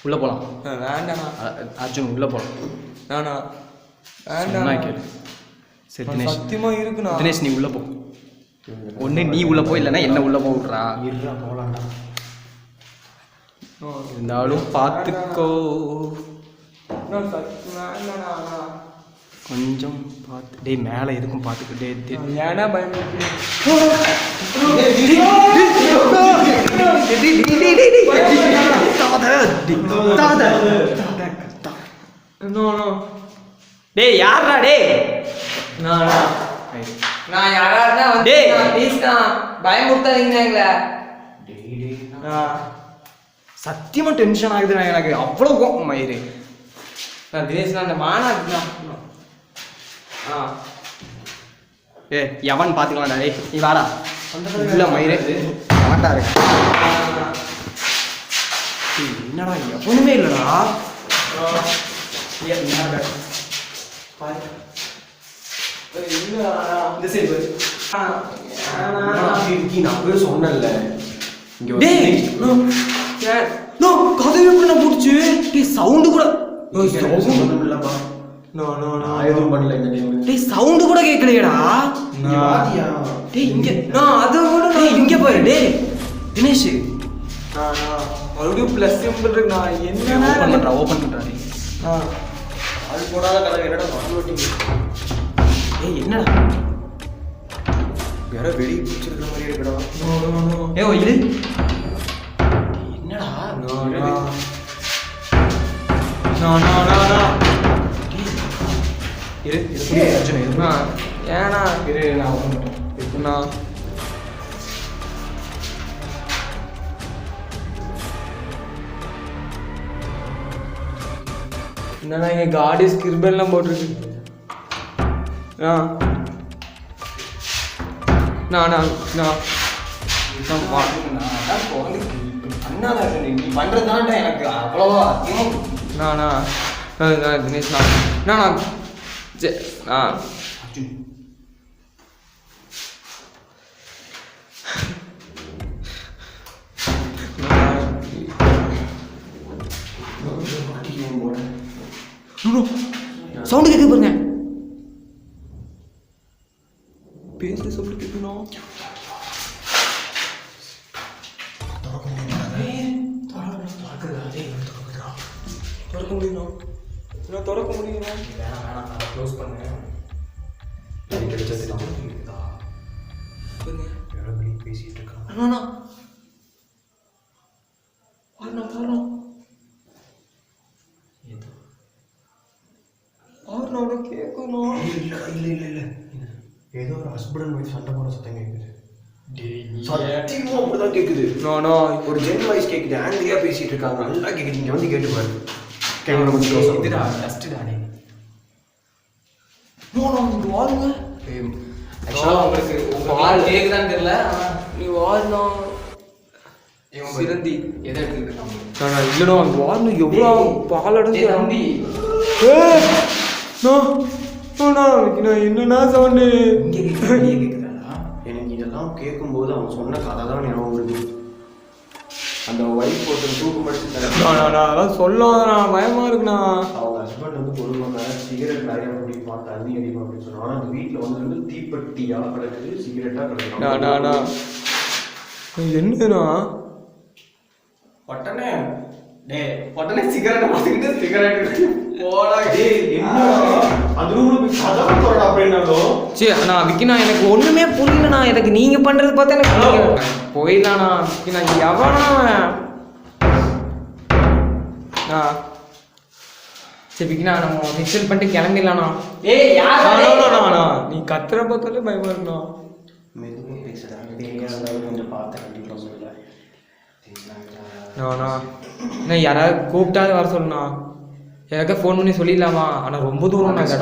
உள்ள போலாம். வேண்டாண்ணா அர்ஜுன் உள்ள போலாம். வேண்டாம் கேளு. சரி தினேஷ் சத்தியமா இருக்குண்ணா. தினேஷ் நீ உள்ள போ. ஒண்ணு நீ உள்ள போ, இல்லைன்னா என்ன உள்ள போடுறா. இருடா போலாம்டா. இருந்தாலும் பார்த்துக்கோ கொஞ்சம் பார்த்து. டேய் மேலே எதுக்கும் பார்த்துக்கிட்டே. ஏன்னா பயன்படுத்தி டேய் யாரா டேய்? நான் யாரா இருந்தா வந்து ப்ளீஸ்ண்ணா பயமுறுத்தாதீங்க. சத்தியமா டென்ஷன் ஆகுதுண்ணா எனக்கு. அவ்வளோ கோபம் மயிறு. நான் தினேஷ்ண்ணா அந்த மானா எவன் பார்த்துக்கலாம்டா. டேய் நீ வாடா உள்ள மயிறு. வாண்டா இருக்கு. என்னடா எவனுமே இல்லடா. இந்த சைடு நான் சொன்னேன்ல டேய் நோ கதவு எப்படி நான் போடுச்சு. டேய் சவுண்டு கூட எதுவும் பண்ணல. இந்த டைம் டேய் சவுண்டு கூட கேட்கலையடா. டேய் இங்க அது கூட டேய் இங்க பாரு. டேய் தினேஷ் மறுபடியும் ப்ளஸ் சிம்பிள் இருக்கு. நான் என்ன ஓபன் பண்றா. டேய் ஆள் போடாத கதவு என்னடா மாட்டீங்க? ஏய் என்னடா யாரோ வெளியே பிடிச்சிருக்கிற மாதிரி இருக்குடா. ஏ ஓ இது என்னடா இரு அர்ஜுன் ஏன்னா இரு நான் இருக்குண்ணா. என்னண்ணா இங்கே காடிஸ் கிருபெல்லாம் போட்டிருக்கு. நீ பண்றதுதான்டா எனக்கு அவ்வளவா தினேஷ் சவுண்டு கேட்க பாருங்க. பேச சவுண்டு கேட்கணும். திறக்க முடியும். திறக்க முடியும். வேணாம் அதை க்ளோஸ் பண்ணு. பேசிட்டு இருக்கான். கேட்கணும். இல்லை ஏதோ ஒரு ஹஸ்பண்ட் அண்ட் ஒய்ஃப் சண்டை போட சத்தம் கேட்குது. சத்தியமா அப்படிதான் கேட்குது. ஒரு ஜென் வாய்ஸ் கேட்குது. ஆங்கிரியா பேசிட்டு இருக்காங்க. நல்லா கேட்குது. இங்க வந்து கேட்டு பாரு. கேமரா கொஞ்சம் இதுடா டஸ்ட் டானே. வாருங்க. உங்களுக்கு பால் கேக்குதான்னு தெரியல. நீ வாரணும் சிறந்தி எதை எடுத்துக்கிட்டு இல்லைடா அங்கே வாரணும். எவ்வளோ பால் அடைஞ்சு தம்பி என்னன்னா சவுண்டு இங்கே கேட்குறாடா. எனக்கு இதெல்லாம் கேட்கும்போது அவன் சொன்ன கதை தான் ஞாபகம் வருது. அந்த ஒய்ஃப் ஒருத்தர் தூக்கு படிச்சுட்டாங்க. அதெல்லாம் சொல்லாதண்ணா, பயமா இருக்குண்ணா. அவங்க ஹஸ்பண்ட் வந்து கொடுப்பாங்க, சிகரெட் நிறைய குடிப்பான், தண்ணி அடிப்பான் அப்படின்னு சொன்னாங்க. ஆனால் அந்த வீட்டில் வந்து தீப்பெட்டியாக கிடக்குது, சிகரெட்டாக கிடக்குது. என்னண்ணா உடனே சிகரெட்டை பார்த்துக்கிட்டு சிகரெட் போடா. நான் விக்கினா எனக்கு ஒண்ணுமே புரியலண்ணா. எனக்கு நீங்க பண்றது பார்த்தா எனக்கு போயிடலாண்ணா. விக்கினா எவனா சரி விக்கினா நம்ம ஃபிக்ஸல் பண்ணிட்டு கிளம்பிடலாண்ணா. நீ கத்துற பார்த்தாலே பயமா இருக்குண்ணா. மெதுவாக பேசுகிறேன் கொஞ்சம் பார்த்தேன். கண்டிப்பாக சொல்லல நான் யாராவது கூப்பிட்டாவது வர சொல்லணா. எனக்கு ஃபோன் பண்ணி சொல்லிடலாமா? ஆனால் ரொம்ப தூரம் நான்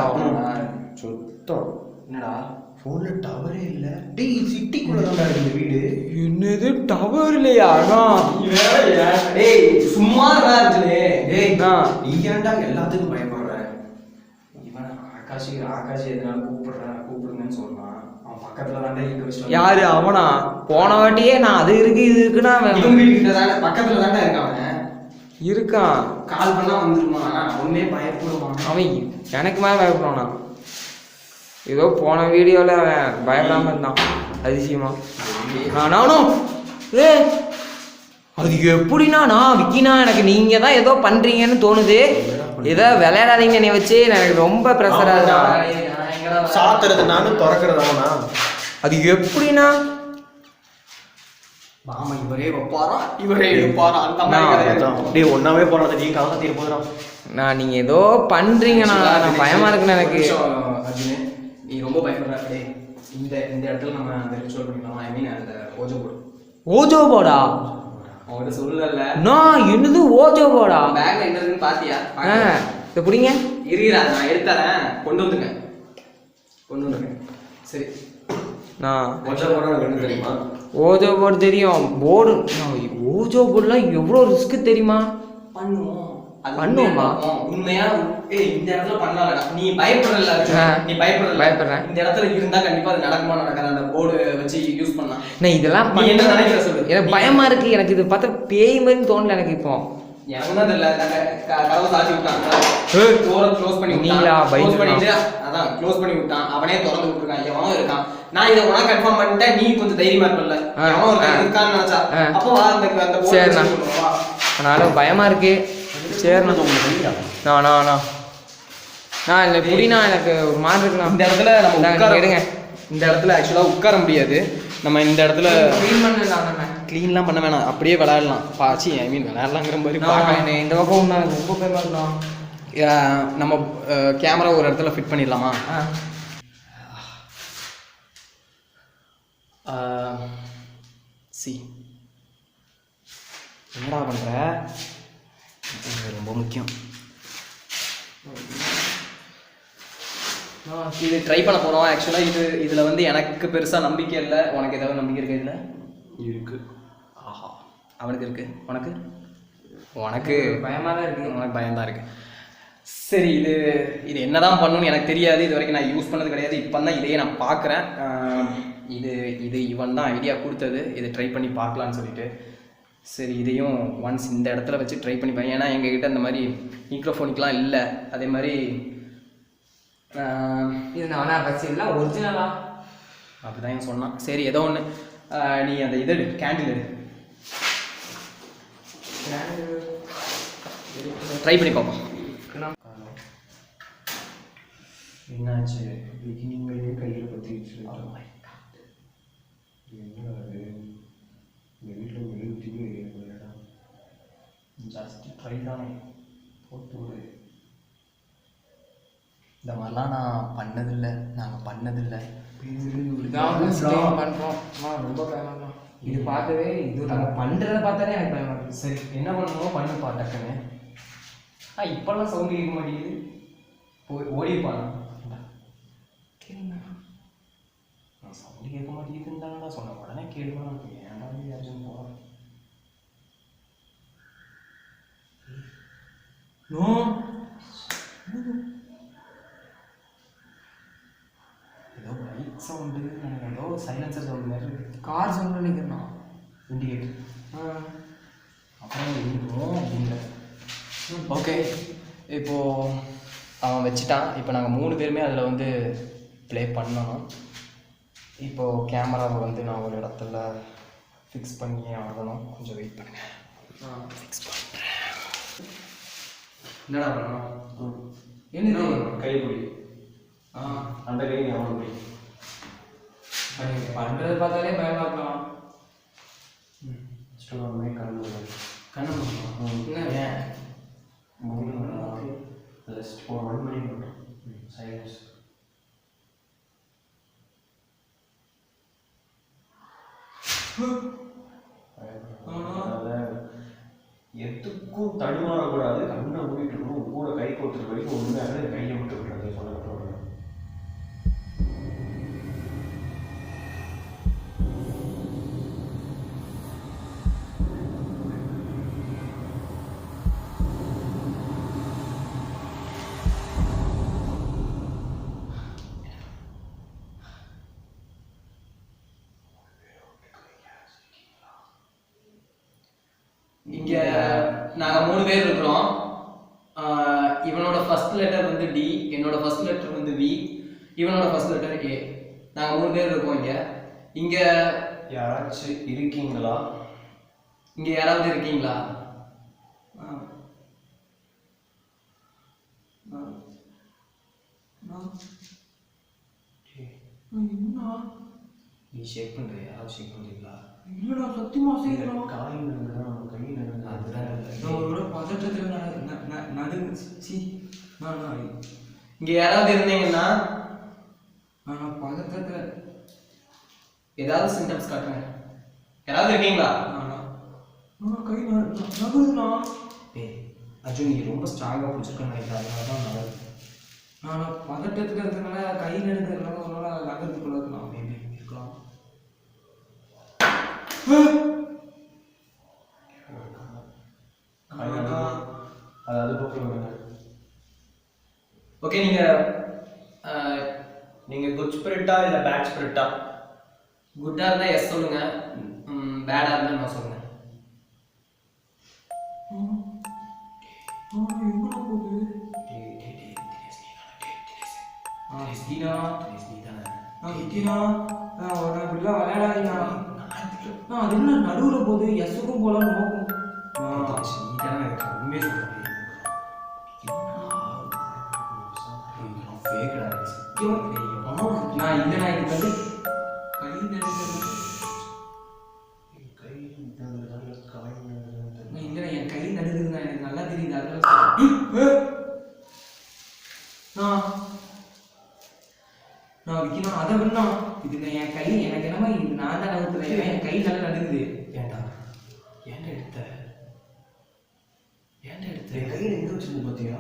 சுத்தம். என்னடா ஃபோனில் டவரே இல்லை. டேய் சிட்டிக்குள்ளே தான் இந்த வீடு. என்னது டவர் இல்லையா? டேய் சும்மா இருந்துலே. டேய் நீ ஏன்டா எல்லாத்துக்கும் பயப்படுற? இவன் ஆகாஷ் எதனால கூப்பிடுங்கன்னு சொன்னான். அவன் பக்கத்துல தான்டா இருக்க வச்சு. யாரு அவனா? போன வாட்டியே நான் அது இருக்கு இது இருக்குன்னா வீட்டுக்கிட்ட தானே பக்கத்துல தானே இருக்கான். இருக்கான். கால் பண்ணா வந்துருமா? அவனே பயப்படுவான். அவன் எனக்கு மேலே பயப்படுவானா? ஏதோ போன வீடியோவில் அவன் பயப்படாமல் இருந்தான் அதிசயமா. நானும் அது எப்படின்னா விக்கினா எனக்கு நீங்கள் தான் ஏதோ பண்ணுறீங்கன்னு தோணுது. ஏதோ விளையாடாதீங்க என்னை வச்சு. எனக்கு ரொம்ப ப்ரெஷராக இருக்கா. சாத்துறது நானும் திறக்கிறது அவனா. அது எப்படின்னா மாமா இவரே வைப்பாரா இவரே எடுப்பாரா அந்த மாதிரி. டேய் ஒன்னாவே போறாத நீ காலத்துல போதுடா. நான் நீங்க ஏதோ பண்றீங்கண்ணா. நான் பயமா இருக்குண்ணா எனக்கு. அர்ஜுனே நீ ரொம்ப பயப்படுற. டேய் இந்த இடத்துல நம்ம அந்த ரிச்சுவல் பண்ணிக்கலாம். ஐ மீன் அந்த ஓஜோ போர்டு. ஓஜோ போர்டா? அவங்ககிட்ட சொல்லல. நான் என்னது ஓஜோ போர்டா? பேக்ல என்ன இருக்குன்னு பாத்தியா? இதை பிடிங்க. இருடா நான் எடுத்துறேன். கொண்டு வந்துங்க. சரி நான் ஓஜோ போர்டு என்ன தெரியுமா? ஓஜோ போர்டு தெரியும். போர்டு ஓஜோ போர்டுலாம் எவ்வளோ ரிஸ்க் தெரியுமா? பண்ணுவோமா? உண்மையா இந்த இடத்துல பண்ணலாம்டா. நீ பயப்படல. நீ பயப்படுறேன். இந்த இடத்துல இருந்தா கண்டிப்பா அது நடக்குமா நடக்காது. அந்த போர்டு வச்சு யூஸ் பண்ணலாம். நான் இதெல்லாம் நீ என்ன நினைக்கிற சொல்லு. எனக்கு பயமா இருக்கு. எனக்கு இது பார்த்தா பேய் மாதிரி தோணல எனக்கு. இப்போ எனக்கு தான் தெரியல. கதவை சாத்தி விட்டாங்க. டோரை க்ளோஸ் பண்ணி அதான் க்ளோஸ் பண்ணி விட்டான். அவனே திறந்து விட்டுருக்கான். எவனோ இருக்கான். நான் இதை உனக்கு கன்ஃபார்ம் பண்ணிட்டேன். நீ கொஞ்சம் தைரியமா இருப்பல. எவனோ இருக்கான்னு நினைச்சா அப்போ வா அந்த சரிண்ணா. அதனால பயமா இருக்கு. சரிண்ணா. இல்லை புரினா எனக்கு ஒரு மாதிரி இருக்குண்ணா. இந்த இடத்துல நம்ம உட்கார எடுங்க. இந்த இடத்துல ஆக்சுவலாக உட்கார முடியாது. நம்ம இந்த இடத்துல க்ளீன் பண்ணலாம். நம்ம க்ளீன்லாம் பண்ண வேணாம், அப்படியே விளையாடலாம். பாச்சி ஐ மீன் விளையாடலாங்கிற மாதிரி பார்க்கலாம். இந்த பக்கம் ஒன்றா ரொம்ப பயமாக இருக்கலாம். நம்ம கேமரா ஒரு இடத்துல ஃபிட் பண்ணிடலாமா? சி என்னடா பண்ணுற, ரொம்ப முக்கியம். இது ட்ரை பண்ண போகிறோம். ஆக்சுவலாக இதில் வந்து எனக்கு பெருசாக நம்பிக்கை இல்லை. உனக்கு ஏதாவது நம்பிக்கை இருக்கு? இதில் இருக்கு. ஆஹா, அவனுக்கு இருக்கு. உனக்கு பயமாக தான் இருக்குது. உனக்கு பயம்தான் இருக்குது. சரி, இது என்னதான் பண்ணணும்னு எனக்கு தெரியாது. இது வரைக்கும் நான் யூஸ் பண்ணது கிடையாது. இப்போ தான் இதையே நான் பார்க்குறேன். இது இவன் தான் ஐடியா கொடுத்தது, இதை ட்ரை பண்ணி பார்க்கலான்னு சொல்லிட்டு. சரி, இதையும் ஒன்ஸ் இந்த இடத்துல வச்சு ட்ரை பண்ணி பாருங்க. ஏன்னா எங்ககிட்ட அந்த மாதிரி மைக்ரோஃபோனிக்லாம் இல்லை. அதே மாதிரி இது நான் வச்சுல ஒரிஜினலா அப்படிதான் என் சொன்னான். சரி, ஏதோ ஒன்று நீ அந்த இது கேண்டில் ட்ரை பண்ணி பார்ப்போம். என்னாச்சு? பிகினிங்லேயே கையில் பற்றிடுச்சு. என்ன இந்த வீட்டில் மெழுகுத்தியும் எரியக்கூடாதா? ஜஸ்ட் ட்ரை தானே, போட்டு இந்த மாதிரிலாம் நாங்கள் பண்ணதில்லை. பண்ணுறோம். ரொம்ப பயமாக இது பார்க்கவே, இது நாங்கள் பண்ணுறத பார்த்தாலே எனக்கு பயமாக இருக்குது. சரி, என்ன பண்ணணுமோ பண்ணுப்பா டக்குன்னு. இப்போல்லாம் சவுண்டு கேட்க மாட்டேங்குது. ஓடிப்பானா? நான் சவுண்டு கேட்க மாட்டேங்குதுன்னு தானடா சொன்னேன். உடனே கேட்கணும். ஏன்டா யாரும் போகிறோம்? நோ ஏதோ பைக் சவுண்டு, ஏதோ சைலன்சர் சவுண்டு மாதிரி இருக்குது. கார் சவுண்டு நிற்கிறேன். இண்டிகேட் அப்புறம் இருக்கும் அப்படிங்கிற. ஓகே, இப்போது அவன் வச்சுட்டான். இப்போ நாங்கள் 3 பேருமே அதில் வந்து ப்ளே பண்ணணும். இப்போது கேமராவை வந்து நான் ஒரு இடத்துல ஃபிக்ஸ் பண்ணி ஆகணும். கொஞ்சம் வெயிட் பண்ணுங்க. ஃபிக்ஸ் பண்ணுறேன். என்னடா பண்ணணும்? என்ன கைப்பிடி. அந்த கை அவன் போய் பண்ணுறது பார்த்தாலே பயமாக இருக்கலாம். கண்ணு ஏன் ஜஸ்ட் ஒரு 1 மினிட் மட்டும் சைலன்ஸ். எதுக்கும் தடுமாறக்கூடாது. கண்ணை மூடிட்டு இருக்கணும். கூட கை கோத்துற வரைக்கும் ஒன்றுமே கையை விட்டு விட்டுறது சொன்னப்போ. இங்கே நாங்கள் 3 பேர் இருக்கிறோம். இவனோட ஃபர்ஸ்ட் லெட்டர் வந்து டி, என்னோட ஃபர்ஸ்ட் லெட்டர் வந்து வி, இவனோட ஃபர்ஸ்ட் லெட்டர் ஏ. நாங்கள் 3 பேர் இருக்கோம். இங்கே யாராச்சும் இருக்கீங்களா? இங்கே யாராவது இருக்கீங்களா? நீ ஷேக் பண்ணுற, யாராவது ஷேக் பண்ணுறீங்களா? இல்லைடா, சத்தியமா செய்யலாம். காய் நடுங்க, கை நடுங்க. அதுதான் பதற்றத்தில் நடுங்க. இங்கே யாராவது இருந்தீங்கன்னா பதற்றத்தில் ஏதாவது சிம்டம்ஸ் காட்டுங்க. யாராவது இருக்கீங்களா? கை நடுதுண்ணா. அர்ஜுன், நீ ரொம்ப ஸ்ட்ராங்காக பிடிச்சிருக்கேன் நினைக்கிறேன். அதனால தான் நல்லது. நான் பதட்டத்தில் இருக்கிறதுனால, கை நடுக்கிறதுனால ஒன்றால் நகர்த்துக்குள்ள இருக்கலாம். மேபி இருக்கலாம். அது போக்குறீங்க. ஓகே, நீங்கள் குட் ஸ்பிரிட்டா இல்லை பேட் ஸ்பிரிட்டா? குட்டாக இருந்தால் எஸ் சொல்லுங்க, பேடாக இருந்தால் நான் சொல்லுங்க. நடுவுல போது எஸ்ஸுக்கும் போல நோக்கும். நான் இல்லை நான் இதுக்கு வந்து கை நடுக்கிறேன். இல்லை என் கை நடுக்குதுண்ணா, எனக்கு நல்லா தெரியுது. அதெல்லாம் நான் விற்கணும் அதை விடணும். இதுங்க என் கை எனக்கு என்னமா இது நான் தான் நகர்த்துறேன். என் கை நல்லா நடுக்குது. ஏன்டா எடுத்த என் கையில் எங்கே வச்சிருந்த பார்த்தியா?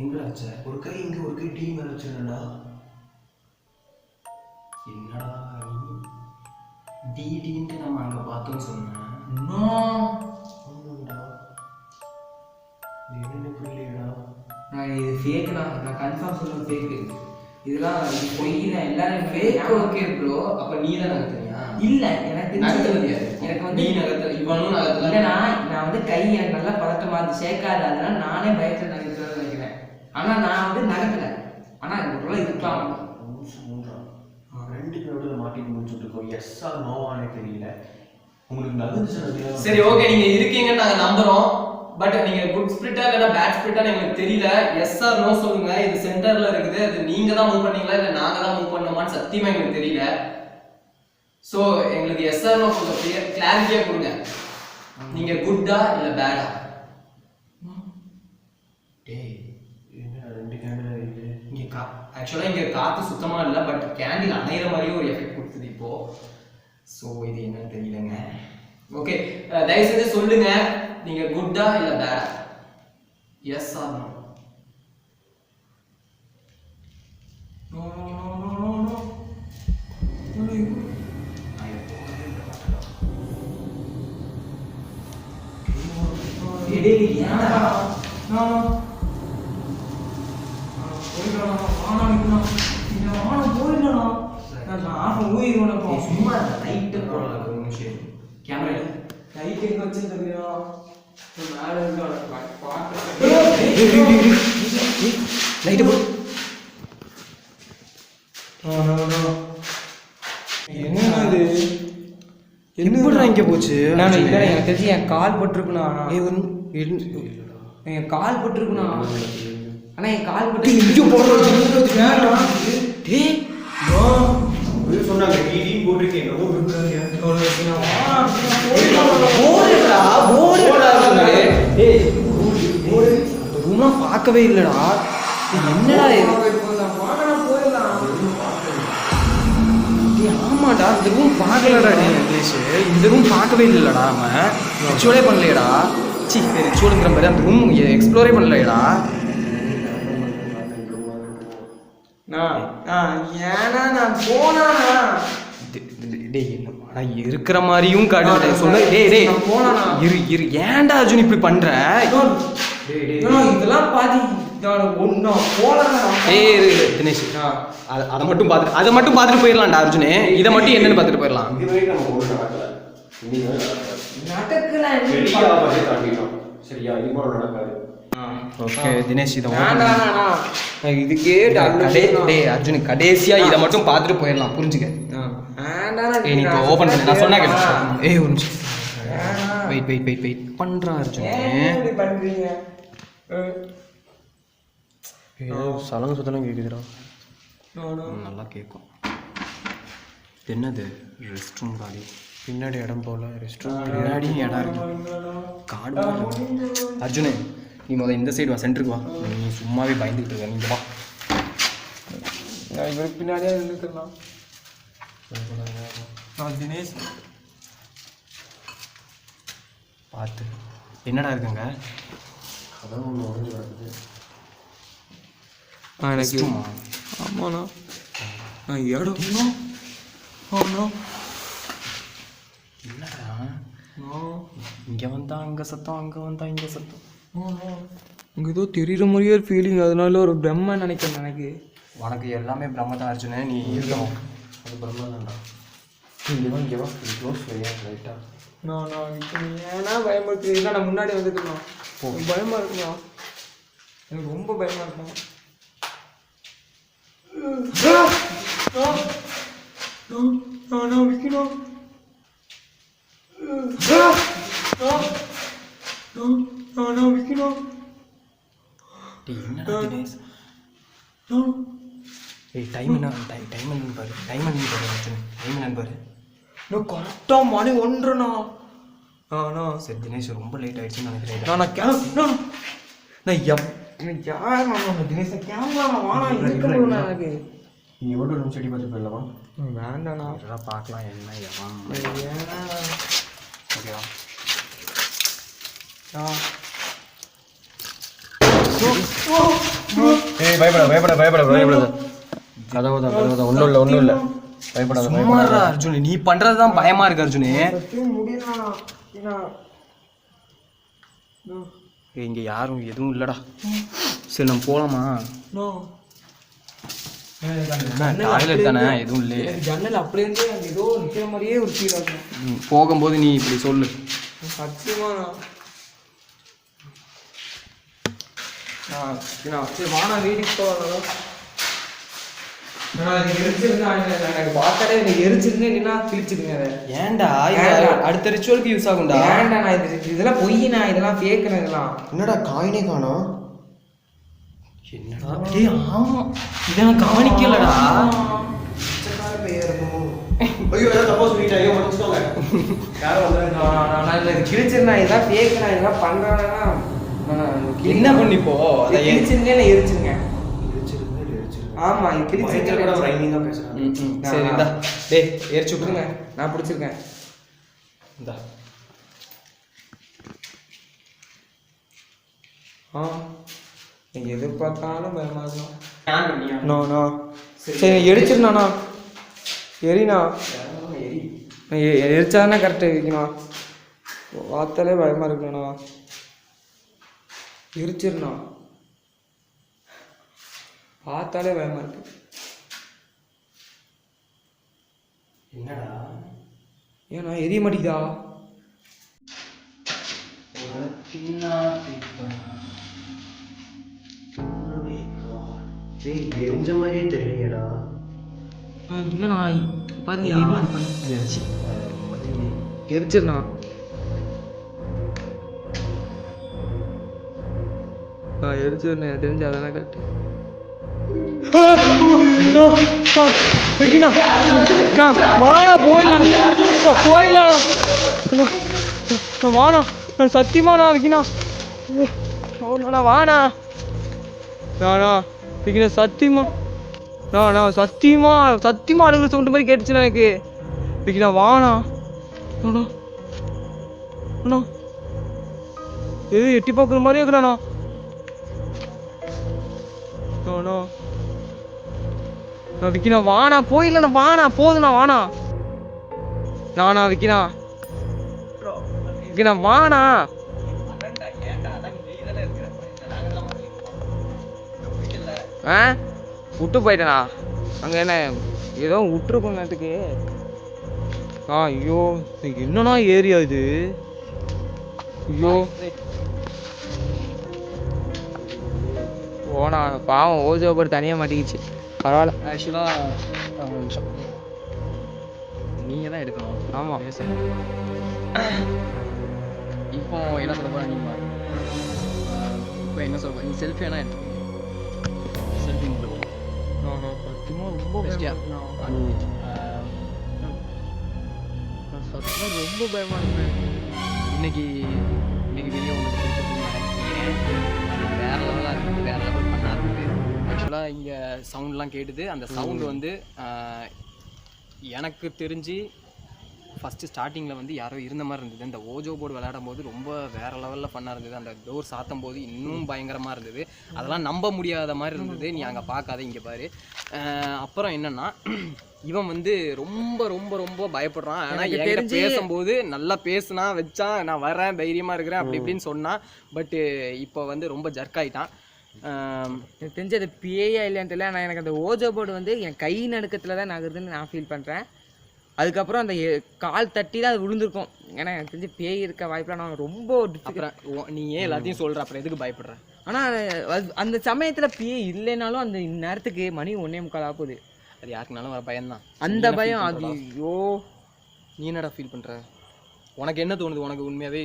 எங்கே வச்ச? ஒரு கை இங்கே, ஒரு கை டீ மேலே வச்சிருந்தா. என்னடா டிடின்ட்டு நம்ம அங்கே பார்த்தோன்னு சொன்னேன். என்ன புரியலையடா? நான் இது ஃபேக்குண்ணா, நான் கன்ஃபார்ம் சொல்லுவேன் ஃபேக்கு. இதெல்லாம் பொய் தான். எல்லாரும் ஃபேக். ஓகே ப்ரோ, அப்போ நீ தான் நகர்த்துறியா? இல்லை, எனக்கு எனக்கு வந்து நீ நகர்த்த இவனும் நகர்த்தல. இல்லைண்ணா, நான் வந்து கை எனக்கு நல்லா பதட்டமாக இருந்து சேர்க்காது, அதனால நானே பயத்தில் நகர்த்துறேன்னு நினைக்கிறேன். ஆனால் நான் வந்து நகர்த்தலை. ஆனால் ஒரு இருக்கலாம். 2 பேரோட மாட்டிட்டு முடிச்சுட்டு இருக்கோம். எஸ் ஆர் நோவானே தெரியல. உங்களுக்கு நகர்ந்துச்சு. சரி ஓகே, நீங்கள் இருக்கீங்கன்னு நாங்கள் நம்புகிறோம். பட் நீங்கள் குட் ஸ்பிரிட்டா இல்லைன்னா பேட் ஸ்பிரிட்டான்னு எங்களுக்கு தெரியல. எஸ் ஆர் நோ சொல்லுங்க. இது சென்டரில் இருக்குது. அது நீங்கள் தான் மூவ் பண்ணீங்களா இல்லை நாங்கள் தான் மூவ் பண்ணோமான்னு சத்தியமாக எங்களுக்கு தெரியல. ஸோ எங்களுக்கு எஸ் ஆர் நோ கொஞ்சம் கிளாரிட்டியாக கொடுங்க. நீங்கள் குட்டா இல்லை பேடா? டேய் என்ன 2 கேண்டில் இருக்கு இங்கே ஆக்சுவலாக இங்கே காற்று சுத்தமாக இல்லை. பட் கேண்டில் அணையிற மாதிரியே ஒரு எஃபெக்ட் கொடுக்குது இப்போது. ஸோ இது என்னன்னு தெரியலங்க. ஓகே, தயவுசெய்து சொல்லுங்க, நீங்க குட்டா இல்ல பேடா? Yes or no? No no no no no. சும்மா லைட்டு போடலாம். கேமரா லைட் எங்க வச்சிருக்கீங்க? மேல இருக்கு லைட் போ. என்ன இது? எப்படிடா இங்க போச்சு? நான் இல்ல, எனக்கு தெரிஞ்சு என் கால் பட்டிருக்குண்ணா. என் கால் பட்டிருக்குண்ணா. ஆனா என் கால் பட்டு இங்க போடுறது. டேய் சொன்னாங்க டிடி போட்டுருக்கேன். ரூம்லாம் பார்க்கவே இல்லடா. என்னடா ஆமாடா, இந்த ரூம் பார்க்கலடா. இந்த ரூம் பார்க்கவே இல்லைடா. அவன் ரிச்சுவலே பண்ணலையடா. சி ரிச்சுவலுங்கிற மாதிரி அந்த ரூம் எக்ஸ்ப்ளோரே பண்ணலையடா. ஏன்னா நான் போனானா இருக்கிற மாதிரியும் காட்டு சொல்ல. ஏன்டா அர்ஜுன் இப்படி பண்ற? இதெல்லாம் பாதி தினேஷ் அதை மட்டும் பார்த்துட்டு போயிடலாம்டா அர்ஜுனே. இதை மட்டும் என்னன்னு பார்த்துட்டு போயிடலாம். சரியா? இப்போ நடக்காது. ஓகே தினேஷ், இதை இதுக்கே அர்ஜுன் கடைசியா இதை மட்டும் பார்த்துட்டு போயிடலாம். புரிஞ்சுக்க. நீ இப்போ ஓபன் பண்ணி நான் சொன்னா கேட்டு. ஒரு நிமிஷம் வெயிட் பண்றா அர்ஜுன். சலங்க சுத்தலாம் கேக்குதுடா. நல்லா கேட்கும். என்னது? ரெஸ்ட் ரூம் காடி பின்னாடி இடம் போல. ரெஸ்ட் ரூம் பின்னாடி இடம் இருக்கு. காடு அர்ஜுனே, நீ இந்த சைடு வா, சென்டருக்கு வா. நீ சும்மாவே பயந்துக்கிட்டு இருக்க. நீங்க வா. நான் இவருக்கு பின்னாடியே இருந்துக்கலாம். தினேஷ் பார்த்து என்னடா இருக்குங்க? கதவு ஒன்று உடஞ்சி வருது. எனக்கு ஆமாண்ணா. இடம் என்னடா இங்கே வந்தா அங்கே சத்தம், அங்கே வந்தா இங்கே சத்தம். இங்கே ஏதோ தெரியுற மாதிரியே ஒரு ஃபீலிங். அதனால ஒரு பிரம்ம நினைக்கிறேன். எனக்கு உனக்கு எல்லாமே பிரம்ம தான் அர்ஜுனே. நீ இருக்கணும். அது பிரம்மா தான்டா. இங்கே வா க்ளோஸ் லைட்டாக. நான் ஏன்னா பயமுறுத்து. இல்லை நான் முன்னாடி வந்துட்டுருக்கோம். பயமாக இருக்குண்ணா. எனக்கு ரொம்ப பயமாக இருக்கும். விற்கணும். விற்கணும். என்னடா தினேஷ்? ஏய் டைம் என்ன பாரு டைம் என்னன்னு பாரு இன்னும் கரெக்டாக மணி 1:30ண்ணா. சரி தினேஷ் ரொம்ப லேட் ஆயிடுச்சுன்னு நினைக்கிறேன். நான் யார் தினேஷ் கேமரா வானா இருக்க முடியல எனக்கு. நீ எவ்வளோ ரூம் செடி பார்த்து போயிடலாமா? வேண்டாண்ணா இதெல்லாம் பார்க்கலாம் என்ன எவன் ஓகேவா? ஏய் பயப்படாத கதவுதான் ஒன்றும் இல்லை பயப்படாத அர்ஜுன். நீ பண்றதுதான் பயமா இருக்கு அர்ஜுனு. இங்க யாரும் எதுவும் இல்லடா. சரி நம்ம போலாமா? டாய்லெட் தானே எதுவும் இல்லையே. ஜன்னல் அப்படியே இருந்து ஏதோ நிற்கிற மாதிரியே ஒரு ஃபீல் ஆகும். போகும்போது நீ இப்படி சொல்லு. சத்தியமா சரி வானா வீட்டுக்கு போகலாம். எனக்கு பார்த்தாலே எனக்கு எரிச்சிருந்தேன் இல்லைன்னா கிழிச்சிருங்க. ஏன்டா அடுத்த ரிச்சுவலுக்கு யூஸ் ஆகும்டா. ஏன்டா நான் இதெல்லாம் பொய்யினா இதெல்லாம் ஃபேக்குண்ணா இதெல்லாம். என்னடா காயினே காணோம். என்னடா டேய் ஆமா இதை நான் கவனிக்கலடா. ஐயோ ஏதாவது தப்பா சொல்லிட்டேன். ஐயோ மன்னிச்சுக்கோங்க. யாரும் வந்தாங்க. நான் இது கிழிச்சிருந்தா இதெல்லாம் ஃபேக்குண்ணா இதெல்லாம் பண்ணுறாங்கன்னா என்ன பண்ணிப்போ அதை கிழிச்சிருந்தேன் எரிச்சிருங்க. ஆமா இது கிழிச்சிருக்கேன். ரைமிங்காக பேசுகிறேன். சரி இந்தா டேய் எரிச்சு விட்டுருங்க. நான் பிடிச்சிருக்கேன். இந்தா நீங்கள் எது பார்த்தாலும் பயமா இருக்கும். சரி எரிச்சிருண்ணா எரிண்ணா எரிச்சாதானே கரெக்டாக இருக்கணும். பார்த்தாலே பயமா இருக்குண்ணா. எரிச்சிருண்ணா பார்த்தாலே பயமா இருக்கு. என்னடா ஏண்ணா எரிய மாட்டேங்குதா? எரிஞ்ச மாதிரியே தெரியலடா. இல்லைண்ணா பாருங்க எரிச்சிருண்ணா. எரிச்சிருண்ணா தெரிஞ்சு அதெல்லாம் கரெக்டு. வாடா போயிடலாம் வாண்ணா. சத்தியமாண்ணா விக்கினா வாண்ணா நானா விக்கின சத்தியமா நான் சத்தியமா அழுகு சொல்ற மாதிரி கேட்டுச்சுண்ணா எனக்கு. விக்கினா வாண்ணா அண்ணா எது எட்டி பார்க்குற மாதிரியே இருக்கிறாண்ணா. விக்கினா வாண்ணா போயிடலண்ணா வாண்ணா போதுண்ணா வாண்ணா நானா விக்கினா வாண்ணா. விட்டு போயிட்டேண்ணா அங்கே என்ன ஏதோ விட்டுருக்கோம் நேரத்துக்கு. ஐயோ என்னண்ணா ஏரியா இது? ஐயோ போனா பாவம் ஓஜோ போட்டு தனியாக மாட்டிக்கிச்சு. பரவாயில்ல. ஆக்சுவலாக நீங்கள் தான் எடுக்கணும். ஆமாம் இப்போ என்ன சொல்ல போகிறேன் நீங்கள் இப்போ என்ன சொல்ல போகிறேன்? செல்ஃபி வேணா எடுத்துக்கோங்க. செல்ஃபி சத்தியமாக ரொம்ப பெஸ்ட்டியா சத்தியமாக ரொம்ப பயமாக இருந்தேன். இன்னைக்கு வீடியோ உங்களுக்கு வேறு லெவலாக இருக்குது. வேறு லெவல் பண்ண இருக்குது. ஆக்சுவலாக இங்கே சவுண்ட்லாம் கேட்டுது. அந்த சவுண்டு வந்து எனக்கு தெரிஞ்சு ஃபஸ்ட்டு ஸ்டார்டிங்கில் வந்து யாரோ இருந்த மாதிரி இருந்தது. இந்த ஓஜோ போர்டு விளையாடும் போது ரொம்ப வேறு லெவலில் ஃபன்னாக இருந்தது. அந்த டோர் சாத்தும் போது இன்னும் பயங்கரமாக இருந்தது. அதெல்லாம் நம்ப முடியாத மாதிரி இருந்தது. நீ அங்கே பார்க்காத இங்கே பாரு. அப்புறம் என்னென்னா இவன் வந்து ரொம்ப ரொம்ப ரொம்ப பயப்படுறான். ஆனால் என்கிட்ட பேசும்போது நல்லா பேசுனா வச்சான், நான் வரேன் தைரியமாக இருக்கிறேன் அப்படி இப்படின்னு சொன்னான். பட்டு இப்போ வந்து ரொம்ப ஜர்க் ஆகிட்டான். எனக்கு தெரிஞ்ச அது பேயா இல்லையான்னு தெரியல. ஆனால் எனக்கு அந்த ஓஜோ போர்டு வந்து என் கை நடுக்கத்தில் தான் நகருதுன்னு நான் ஃபீல் பண்ணுறேன். அதுக்கப்புறம் அந்த கால் தட்டி தான் அது விழுந்திருக்கும். ஏன்னா எனக்கு தெரிஞ்சு பேய் இருக்க வாய்ப்பெலாம் நான் ரொம்ப நீ ஏன் எல்லாத்தையும் சொல்கிற, அப்புறம் எதுக்கு பயப்படுற? ஆனால் அந்த சமயத்தில் பேய் இல்லைனாலும் அந்த நேரத்துக்கு மணி 1:45 ஆகுது. அது யாருக்குனாலும் வர பயம்தான். அந்த பயம் அது. ஐயோ நீ என்னடா ஃபீல் பண்ணுற? உனக்கு என்ன தோணுது? உனக்கு உண்மையாவே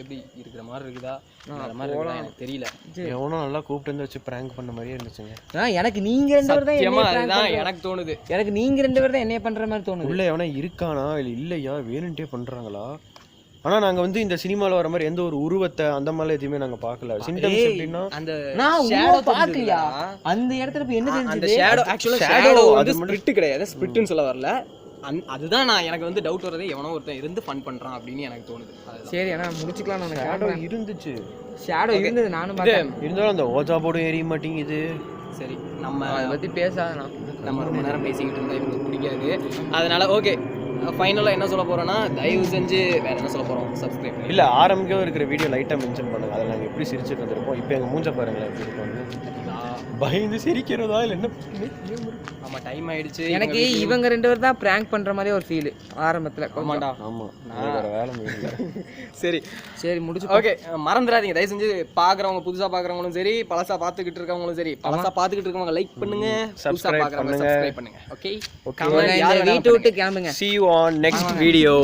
எப்படி இருக்கிற மாதிரி இருக்குதா வேற மாதிரி இருக்குதா எனக்கு தெரியல. எவனோ நல்லா கூப்பிட்டு வந்து வச்சு பிராங்க் பண்ண மாதிரியே இருந்துச்சுங்க. எனக்கு நீங்க 2 பேர் தான் சத்தியமா அதுதான் எனக்கு தோணுது. எனக்கு நீங்க 2 பேர் தான் என்னைய பண்ற மாதிரி தோணுது. உள்ள எவனா இருக்கானா இல்ல இல்லையா வேணுன்ட்டே பண்றாங்களா? ஆனா நாங்க வந்து இந்த சினிமால வர மாதிரி எந்த ஒரு உருவத்தை அந்த மாதிரி எதுவுமே நாங்க பார்க்கல. சிம்டம்ஸ் எப்படின்னா அந்த நான் ஷேடோ பார்க்கலையா அந்த இடத்துல போய் என்ன தெரிஞ்சது? அந்த ஷேடோ ஆக்சுவலா ஷேடோ அது ஸ்பிரிட் கிடையாது. ஸ்பிரிட்னு சொல்ல வரல. அதுதான் நான் எனக்கு வந்து டவுட் வரதே எவனோ ஒருத்தன் இருந்து ஃபன் பண்றான் அப்படின்னு எனக்கு தோணுது. சரி ஆனா முடிச்சுக்கலாம். நான் ஷேடோ இருந்துச்சு. ஷேடோ இருந்தது நானும் பார்த்தேன். இருந்தாலும் அந்த ஓஜா போர்டும் எரிய மாட்டேங்குது. சரி நம்ம அதை பத்தி பேசாதண்ணா. நம்ம ரொம்ப நேரம் பேசிக்கிட்டு இருந்தா இவங்களுக்கு பிடிக்காது. அதனால ஓகே ஃபைனலாக என்ன சொல்ல போறோம்னா தயவு செஞ்சு வேற என்ன சொல்ல போறோம் சப்ஸ்கிரைப் பண்ணி இல்ல ஆரம்பிக்க இருக்கிற வீடியோ லைட்டா மென்ஷன் பண்ணுங்க. அதை நாங்கள் எப்படி சிரிச்சுட்டு வந்திருப்போம். இப்போ எங்க மூஞ்ச பாருங்களேன் எப்படி இருக்கோம்னு. பயந்து சிரிக்கிறதா இல்லை என்ன? ஆமா டைம் ஆயிடுச்சு. எனக்கு இவங்க 2 பேர் தான் பிராங்க் பண்ற மாதிரி ஒரு ஃபீல் ஆரம்பத்துல. ஆமாண்டா. ஆமா நான் வேற வேலை முடியல. சரி சரி முடிச்சு. ஓகே மறந்துடாதீங்க தயவு செஞ்சு பார்க்குறவங்க புதுசாக பார்க்குறவங்களும் சரி பழசா பார்த்துக்கிட்டு இருக்கவங்களும் சரி பழசா பார்த்துக்கிட்டு இருக்கவங்க லைக் பண்ணுங்க புதுசாக பார்க்குறவங்க சப்ஸ்கிரைப் பண்ணுங்க. ஓகே வீட்டை விட்டு கிளம்புங்க. See you on next video.